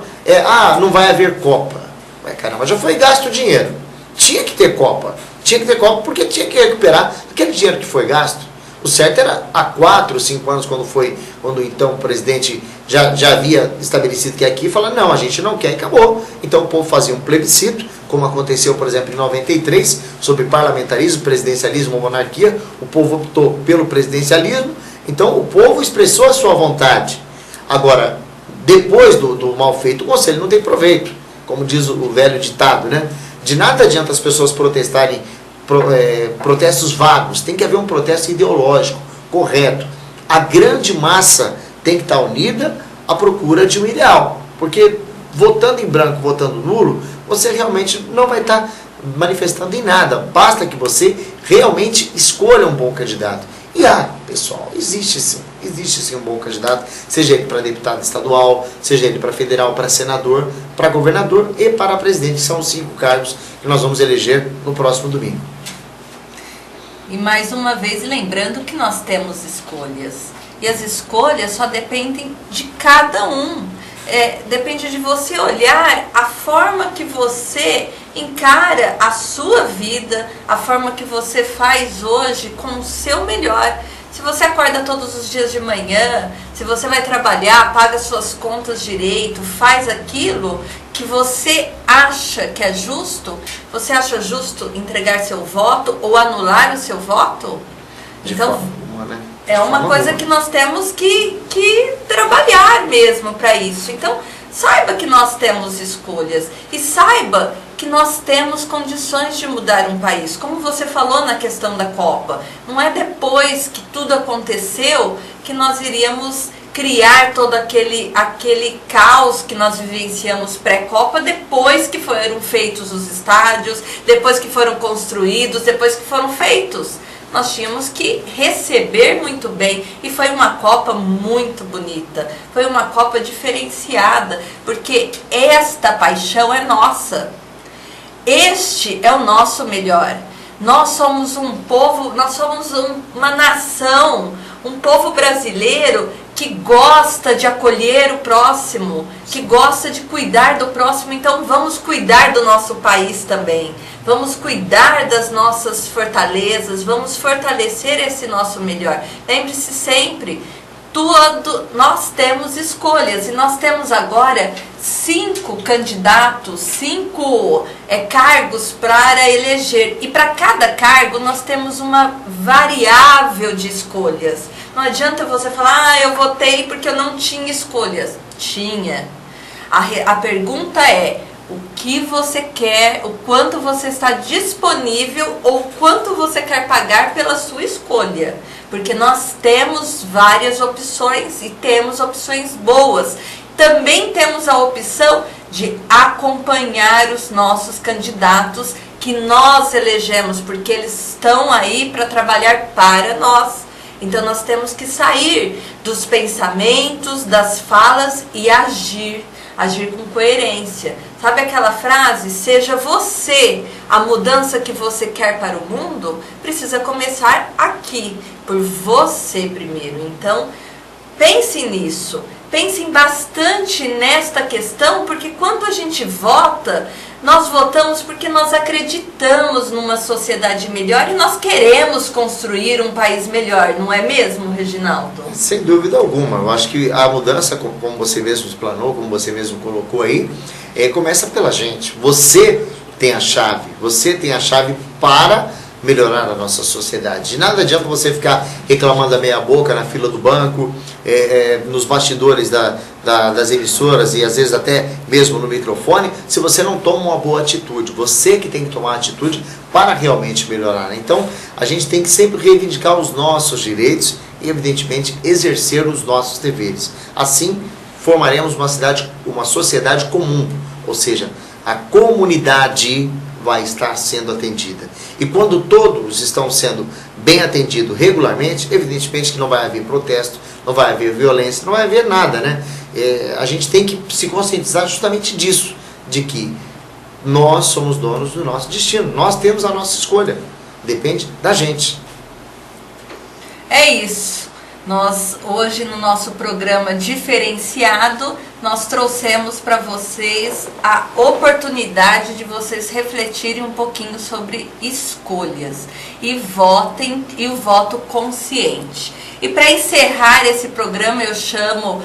não vai haver Copa. Mas caramba, já foi gasto o dinheiro. Tinha que ter Copa. Tinha que ter Copa porque tinha que recuperar aquele dinheiro que foi gasto. O certo era há 4 ou 5 anos, quando então o presidente já havia estabelecido que aqui, falando, não, a gente não quer e acabou. Então o povo fazia um plebiscito, como aconteceu, por exemplo, em 93, sobre parlamentarismo, presidencialismo ou monarquia. O povo optou pelo presidencialismo, então o povo expressou a sua vontade. Agora, depois do mal feito, o conselho não tem proveito, como diz o velho ditado, né? De nada adianta as pessoas protestarem protestos vagos, tem que haver um protesto ideológico, correto. A grande massa tem que estar unida à procura de um ideal, porque votando em branco, votando nulo, você realmente não vai estar manifestando em nada, basta que você realmente escolha um bom candidato. E pessoal, existe sim um bom candidato, seja ele para deputado estadual, seja ele para federal, para senador, para governador e para presidente, que são os 5 cargos que nós vamos eleger no próximo domingo. E mais uma vez lembrando que nós temos escolhas, e as escolhas só dependem de cada um. Depende de você olhar a forma que você encara a sua vida, a forma que você faz hoje com o seu melhor. Se você acorda todos os dias de manhã, se você vai trabalhar, paga suas contas direito, faz aquilo que você acha que é justo, você acha justo entregar seu voto ou anular o seu voto? Então, é uma coisa que nós temos que trabalhar mesmo para isso. Então, saiba que nós temos escolhas e saiba que nós temos condições de mudar um país. Como você falou na questão da Copa, não é depois que tudo aconteceu que nós iríamos criar todo aquele caos que nós vivenciamos pré-Copa, depois que foram feitos os estádios, depois que foram construídos, depois que foram feitos. Nós tínhamos que receber muito bem, e foi uma Copa muito bonita, foi uma Copa diferenciada, porque esta paixão é nossa, este é o nosso melhor. Nós somos um povo, nós somos uma nação, um povo brasileiro que gosta de acolher o próximo, que gosta de cuidar do próximo. Então vamos cuidar do nosso país também. Vamos cuidar das nossas fortalezas, vamos fortalecer esse nosso melhor. Lembre-se sempre, nós temos escolhas e nós temos agora 5 candidatos, 5 cargos para eleger. E para cada cargo nós temos uma variável de escolhas. Não adianta você falar, eu votei porque eu não tinha escolhas. Tinha. A pergunta é, o que você quer, o quanto você está disponível ou quanto você quer pagar pela sua escolha. Porque nós temos várias opções e temos opções boas. Também temos a opção de acompanhar os nossos candidatos que nós elegemos, porque eles estão aí para trabalhar para nós. Então nós temos que sair dos pensamentos, das falas e agir com coerência. Sabe aquela frase, seja você a mudança que você quer para o mundo? Precisa começar aqui, por você primeiro. Então, pense nisso, pensem bastante nesta questão, porque quando a gente vota, nós votamos porque nós acreditamos numa sociedade melhor e nós queremos construir um país melhor, não é mesmo, Reginaldo? Sem dúvida alguma. Eu acho que a mudança, como você mesmo explanou, como você mesmo colocou aí, começa pela gente. Você tem a chave para melhorar a nossa sociedade. De nada adianta você ficar reclamando da meia boca na fila do banco, nos bastidores das emissoras e às vezes até mesmo no microfone, se você não toma uma boa atitude. Você que tem que tomar atitude para realmente melhorar, né? Então a gente tem que sempre reivindicar os nossos direitos e evidentemente exercer os nossos deveres. Assim formaremos uma sociedade comum, ou seja, a comunidade vai estar sendo atendida. E quando todos estão sendo bem atendidos regularmente, evidentemente que não vai haver protesto, não vai haver violência, não vai haver nada, né? A gente tem que se conscientizar justamente disso, de que nós somos donos do nosso destino, nós temos a nossa escolha, depende da gente. É isso. Nós, hoje no nosso programa diferenciado, nós trouxemos para vocês a oportunidade de vocês refletirem um pouquinho sobre escolhas e votem, e o voto consciente. E para encerrar esse programa, eu chamo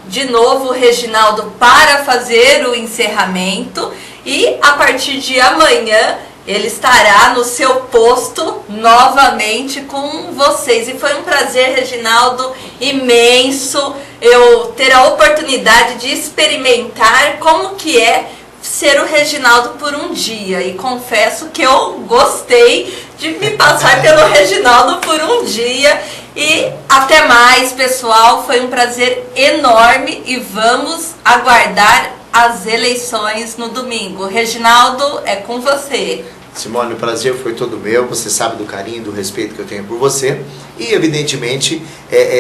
de novo o Reginaldo para fazer o encerramento, e a partir de amanhã ele estará no seu posto novamente com vocês. E foi um prazer, Reginaldo, imenso eu ter a oportunidade de experimentar como que é ser o Reginaldo por um dia. E confesso que eu gostei de me passar pelo Reginaldo por um dia. E até mais, pessoal. Foi um prazer enorme e vamos aguardar as eleições no domingo. Reginaldo, é com você. Simone, o prazer foi todo meu, você sabe do carinho, do respeito que eu tenho por você, e evidentemente,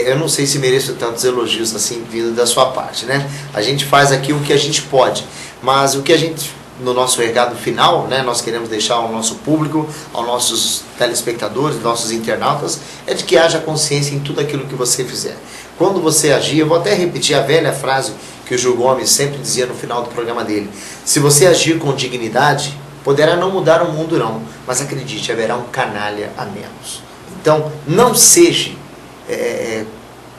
eu não sei se mereço tantos elogios assim vindo da sua parte, né? A gente faz aqui o que a gente pode, mas o que a gente, no nosso recado final, né, nós queremos deixar ao nosso público, aos nossos telespectadores, nossos internautas, é de que haja consciência em tudo aquilo que você fizer. Quando você agir, eu vou até repetir a velha frase que o Gil Gomes sempre dizia no final do programa dele: se você agir com dignidade, poderá não mudar o mundo não, mas acredite, haverá um canalha a menos. Então, não seja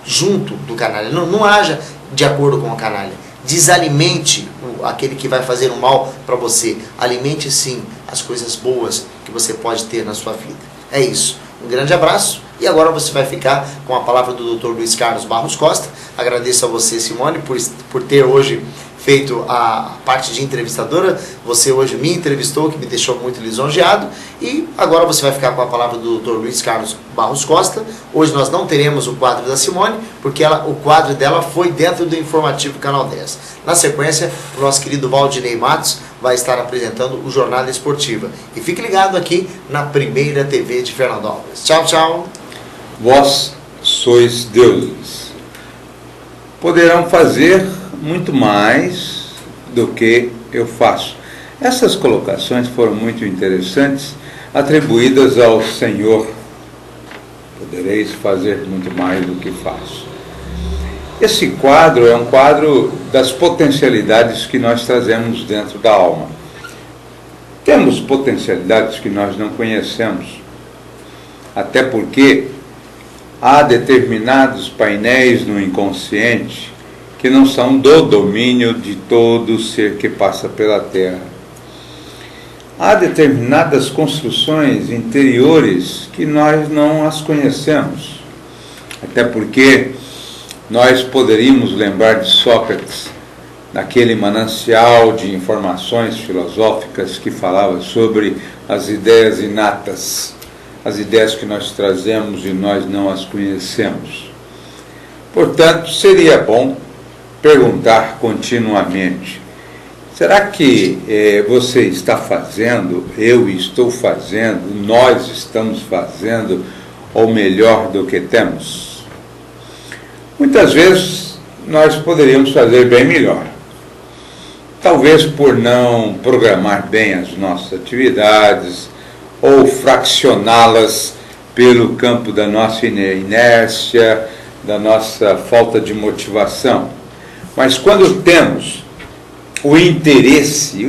junto do canalha, não haja de acordo com o canalha. Desalimente aquele que vai fazer o mal para você. Alimente sim as coisas boas que você pode ter na sua vida. É isso. Um grande abraço. E agora você vai ficar com a palavra do Dr. Luiz Carlos Barros Costa. Agradeço a você, Simone, por ter hoje feito a parte de entrevistadora. Você hoje me entrevistou, que me deixou muito lisonjeado. E agora você vai ficar com a palavra do Dr. Luiz Carlos Barros Costa. Hoje nós não teremos o quadro da Simone, porque o quadro dela foi dentro do Informativo Canal 10. Na sequência, o nosso querido Valdinei Matos vai estar apresentando o Jornada Esportiva. E fique ligado aqui na Primeira TV de Fernandópolis. Tchau, tchau. Vós sois deuses. Poderão fazer muito mais do que eu faço. Essas colocações foram muito interessantes, atribuídas ao Senhor. Podereis fazer muito mais do que faço. Esse quadro é um quadro das potencialidades que nós trazemos dentro da alma. Temos potencialidades que nós não conhecemos, até porque há determinados painéis no inconsciente que não são do domínio de todo ser que passa pela Terra. Há determinadas construções interiores que nós não as conhecemos, até porque nós poderíamos lembrar de Sócrates, naquele manancial de informações filosóficas que falava sobre as ideias inatas, as ideias que nós trazemos e nós não as conhecemos. Portanto, seria bom perguntar continuamente: será que você está fazendo, eu estou fazendo, nós estamos fazendo o melhor do que temos? Muitas vezes nós poderíamos fazer bem melhor. Talvez por não programar bem as nossas atividades ou fraccioná-las pelo campo da nossa inércia, da nossa falta de motivação. Mas quando temos o interesse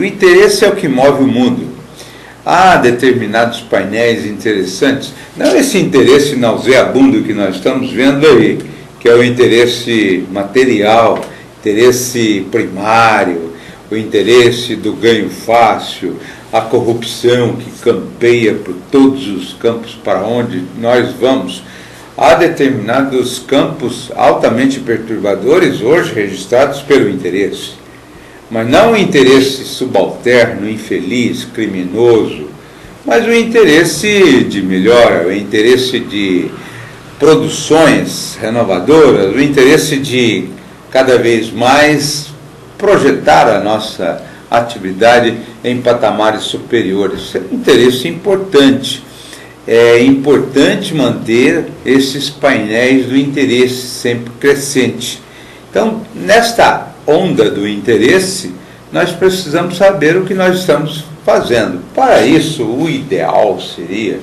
é o que move o mundo. Há determinados painéis interessantes, não esse interesse nauseabundo que nós estamos vendo aí, que é o interesse material, interesse primário, o interesse do ganho fácil, a corrupção que campeia por todos os campos para onde nós vamos. Há determinados campos altamente perturbadores hoje registrados pelo interesse, mas não o interesse subalterno, infeliz, criminoso, mas o interesse de melhora, o interesse de produções renovadoras, o interesse de cada vez mais projetar a nossa atividade em patamares superiores. Isso é um interesse importante. É importante manter esses painéis do interesse sempre crescente. Então, nesta onda do interesse, nós precisamos saber o que nós estamos fazendo. Para isso, o ideal seria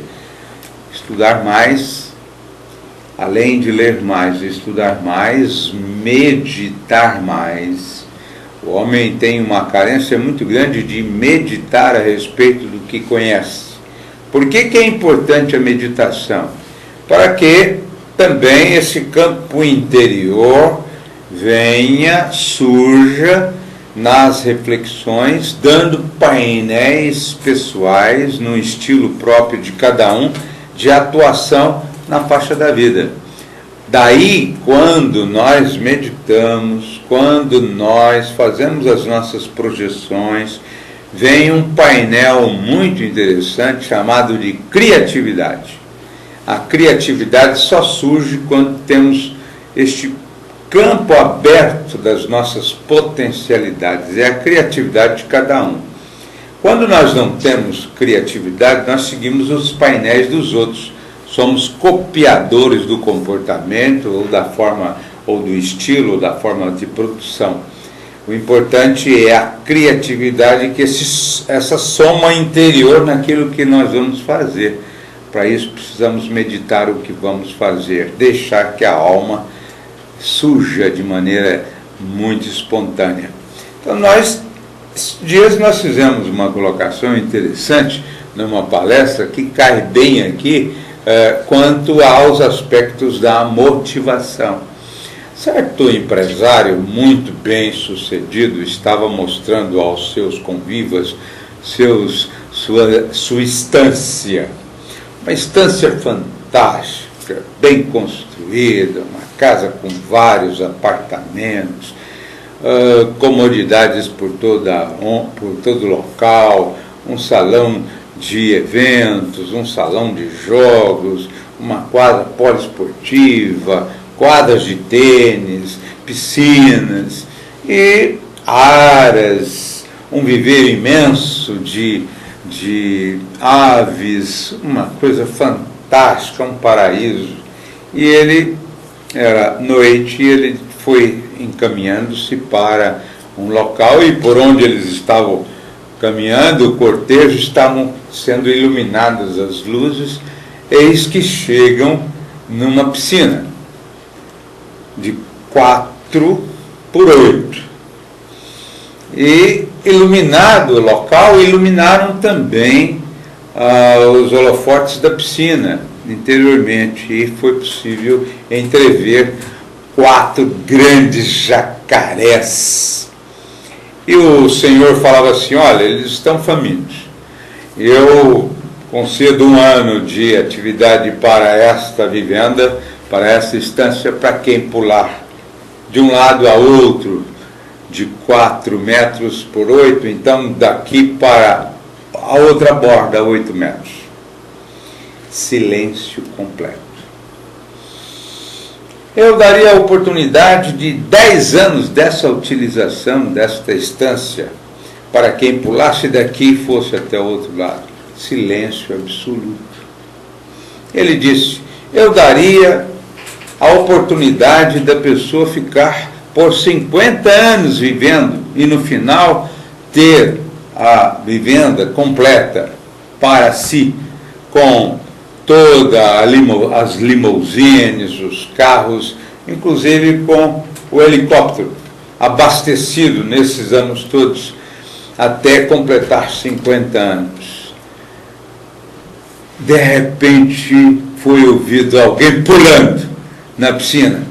estudar mais, além de ler mais, estudar mais, meditar mais. O homem tem uma carência muito grande de meditar a respeito do que conhece. Por que é importante a meditação? Para que também esse campo interior venha, surja nas reflexões, dando painéis pessoais, no estilo próprio de cada um, de atuação na faixa da vida. Daí, quando nós meditamos, quando nós fazemos as nossas projeções, vem um painel muito interessante chamado de criatividade. A criatividade só surge quando temos este campo aberto das nossas potencialidades. É a criatividade de cada um. Quando nós não temos criatividade, nós seguimos os painéis dos outros. Somos copiadores do comportamento, ou da forma, ou do estilo, ou da forma de produção. O importante é a criatividade, que essa soma interior naquilo que nós vamos fazer. Para isso precisamos meditar o que vamos fazer, deixar que a alma surja de maneira muito espontânea. Então esses dias nós fizemos uma colocação interessante numa palestra que cai bem aqui, quanto aos aspectos da motivação. Certo empresário muito bem sucedido estava mostrando aos seus convivas sua estância, uma estância fantástica, bem construída, uma casa com vários apartamentos, comodidades por todo local, um salão de eventos, um salão de jogos, uma quadra poliesportiva, quadras de tênis, piscinas e aras, um viveiro imenso de aves, uma coisa fantástica, um paraíso. E ele, era noite, e ele foi encaminhando-se para um local, e por onde eles estavam caminhando, o cortejo, estavam sendo iluminadas as luzes, eis que chegam numa piscina de 4 por 8. E iluminado o local, iluminaram também os holofotes da piscina interiormente, e foi possível entrever 4 grandes jacarés. E o Senhor falava assim: olha, eles estão famintos. Eu concedo 1 ano de atividade para esta vivenda, para essa estância, para quem pular de um lado a outro, de 4 metros por 8, então daqui para a outra borda, 8 metros. Silêncio completo. Eu daria a oportunidade de 10 anos dessa utilização, desta estância, para quem pulasse daqui e fosse até o outro lado. Silêncio absoluto. Ele disse: eu daria a oportunidade da pessoa ficar por 50 anos vivendo e no final ter a vivenda completa para si, com todas as limousines, os carros, inclusive com o helicóptero, abastecido nesses anos todos, até completar 50 anos. De repente foi ouvido alguém pulando na piscina.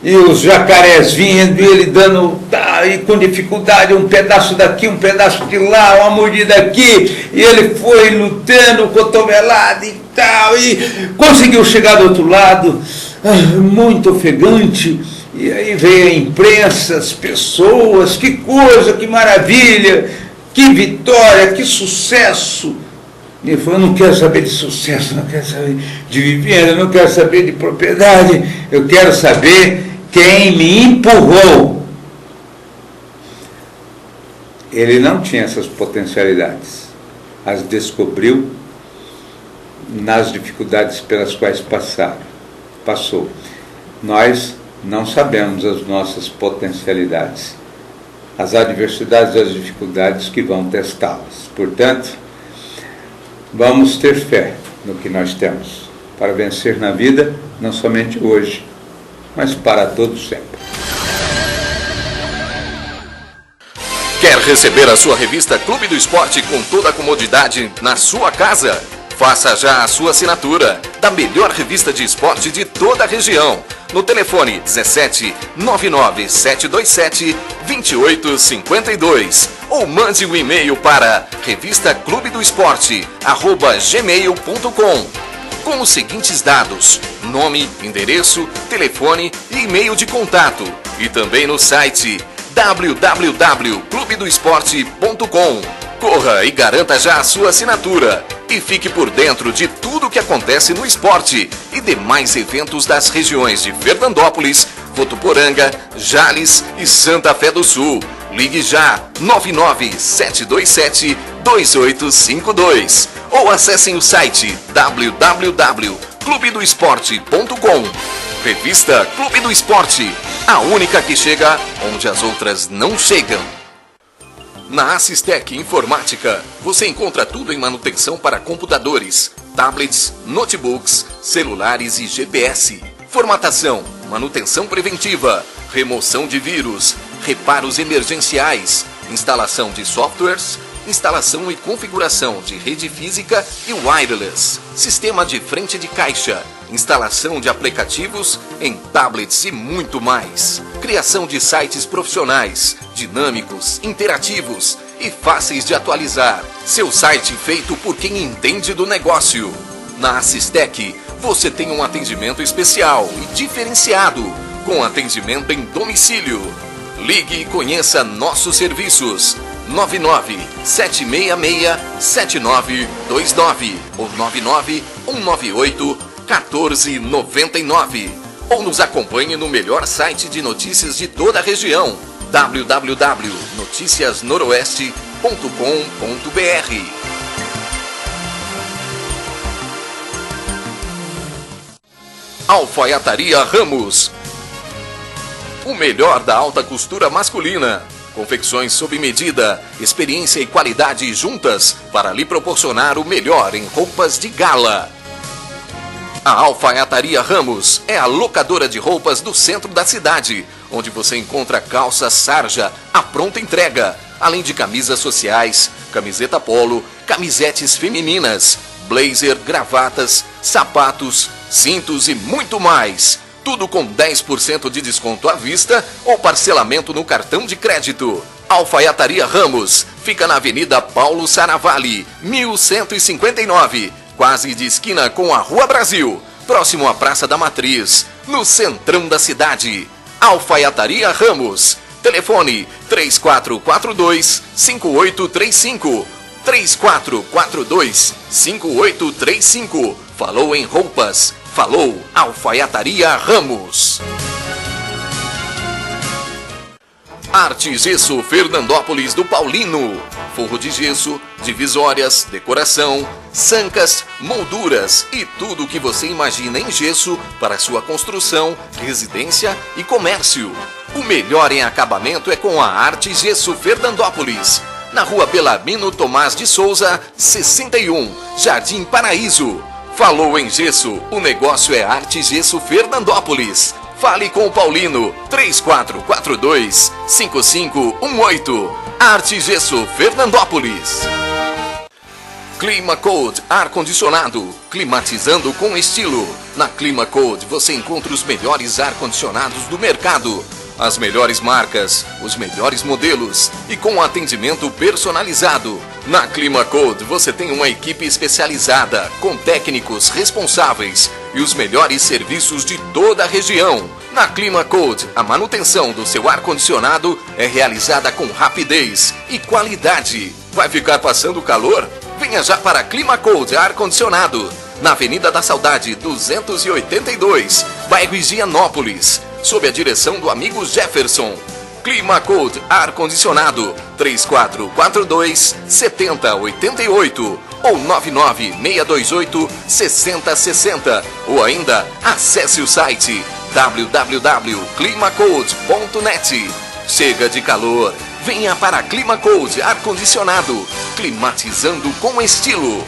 e os jacarés vindo, e ele dando, e com dificuldade, um pedaço daqui, um pedaço de lá, uma mordida aqui, e ele foi lutando, cotovelado e tal, e conseguiu chegar do outro lado, muito ofegante. E aí veio a imprensa, as pessoas, que coisa, que maravilha, que vitória, que sucesso. E ele falou: eu não quero saber de sucesso, não quero saber de vivenda, não quero saber de propriedade, eu quero saber quem me empurrou. Ele não tinha essas potencialidades, as descobriu nas dificuldades pelas quais passou. Nós não sabemos as nossas potencialidades, as adversidades e as dificuldades que vão testá-las. Portanto, vamos ter fé no que nós temos para vencer na vida, não somente hoje, mas para todo sempre. Quer receber a sua revista Clube do Esporte com toda a comodidade na sua casa? Faça já a sua assinatura da melhor revista de esporte de toda a região. No telefone 17 99 727 2852 ou mande um e-mail para revistaclubedoesporte@gmail.com com os seguintes dados: nome, endereço, telefone e e-mail de contato, e também no site www.clubedoesporte.com. Corra e garanta já a sua assinatura e fique por dentro de tudo o que acontece no esporte e demais eventos das regiões de Fernandópolis, Votuporanga, Jales e Santa Fé do Sul. Ligue já 99-727-2852 ou acessem o site www.clubedoesporte.com. Revista Clube do Esporte, a única que chega onde as outras não chegam. Na Assistec Informática, você encontra tudo em manutenção para computadores, tablets, notebooks, celulares e GPS. Formatação, manutenção preventiva, remoção de vírus, reparos emergenciais, instalação de softwares, instalação e configuração de rede física e wireless, sistema de frente de caixa, instalação de aplicativos em tablets e muito mais. Criação de sites profissionais, dinâmicos, interativos e fáceis de atualizar. Seu site feito por quem entende do negócio. Na Assistec, você tem um atendimento especial e diferenciado, com atendimento em domicílio. Ligue e conheça nossos serviços. 99-766-7929 ou 99-198-1499. Ou nos acompanhe no melhor site de notícias de toda a região, www.noticiasnoroeste.com.br. Alfaiataria Ramos, o melhor da alta costura masculina. Confecções sob medida, experiência e qualidade juntas para lhe proporcionar o melhor em roupas de gala. A Alfaiataria Ramos é a locadora de roupas do centro da cidade, onde você encontra calça sarja à pronta entrega, além de camisas sociais, camiseta polo, camisetes femininas, blazer, gravatas, sapatos, cintos e muito mais. Tudo com 10% de desconto à vista ou parcelamento no cartão de crédito. Alfaiataria Ramos fica na Avenida Paulo Saravalli, 1159, quase de esquina com a Rua Brasil, próximo à Praça da Matriz, no centrão da cidade. Alfaiataria Ramos. Telefone 3442-5835. 3442-5835. Falou em roupas. Falou Alfaiataria Ramos. Arte Gesso Fernandópolis do Paulino. Forro de gesso, divisórias, decoração, sancas, molduras e tudo o que você imagina em gesso para sua construção, residência e comércio. O melhor em acabamento é com a Arte Gesso Fernandópolis. Na Rua Belarmino Tomás de Souza, 61, Jardim Paraíso. Falou em gesso, o negócio é Arte Gesso Fernandópolis. Fale com o Paulino, 3442-5518. Arte Gesso Fernandópolis. Climacold ar-condicionado, climatizando com estilo. Na Climacold você encontra os melhores ar-condicionados do mercado, as melhores marcas, os melhores modelos e com atendimento personalizado. Na Climacold você tem uma equipe especializada, com técnicos responsáveis e os melhores serviços de toda a região. Na Climacold, a manutenção do seu ar-condicionado é realizada com rapidez e qualidade. Vai ficar passando calor? Venha já para Climacold ar-condicionado, na Avenida da Saudade 282, bairro Higienópolis, sob a direção do amigo Jefferson. Climacold ar-condicionado 3442-7088 ou 99628-6060 ou ainda acesse o site www.climacold.net. Chega de calor, venha para Climacold ar-condicionado, climatizando com estilo.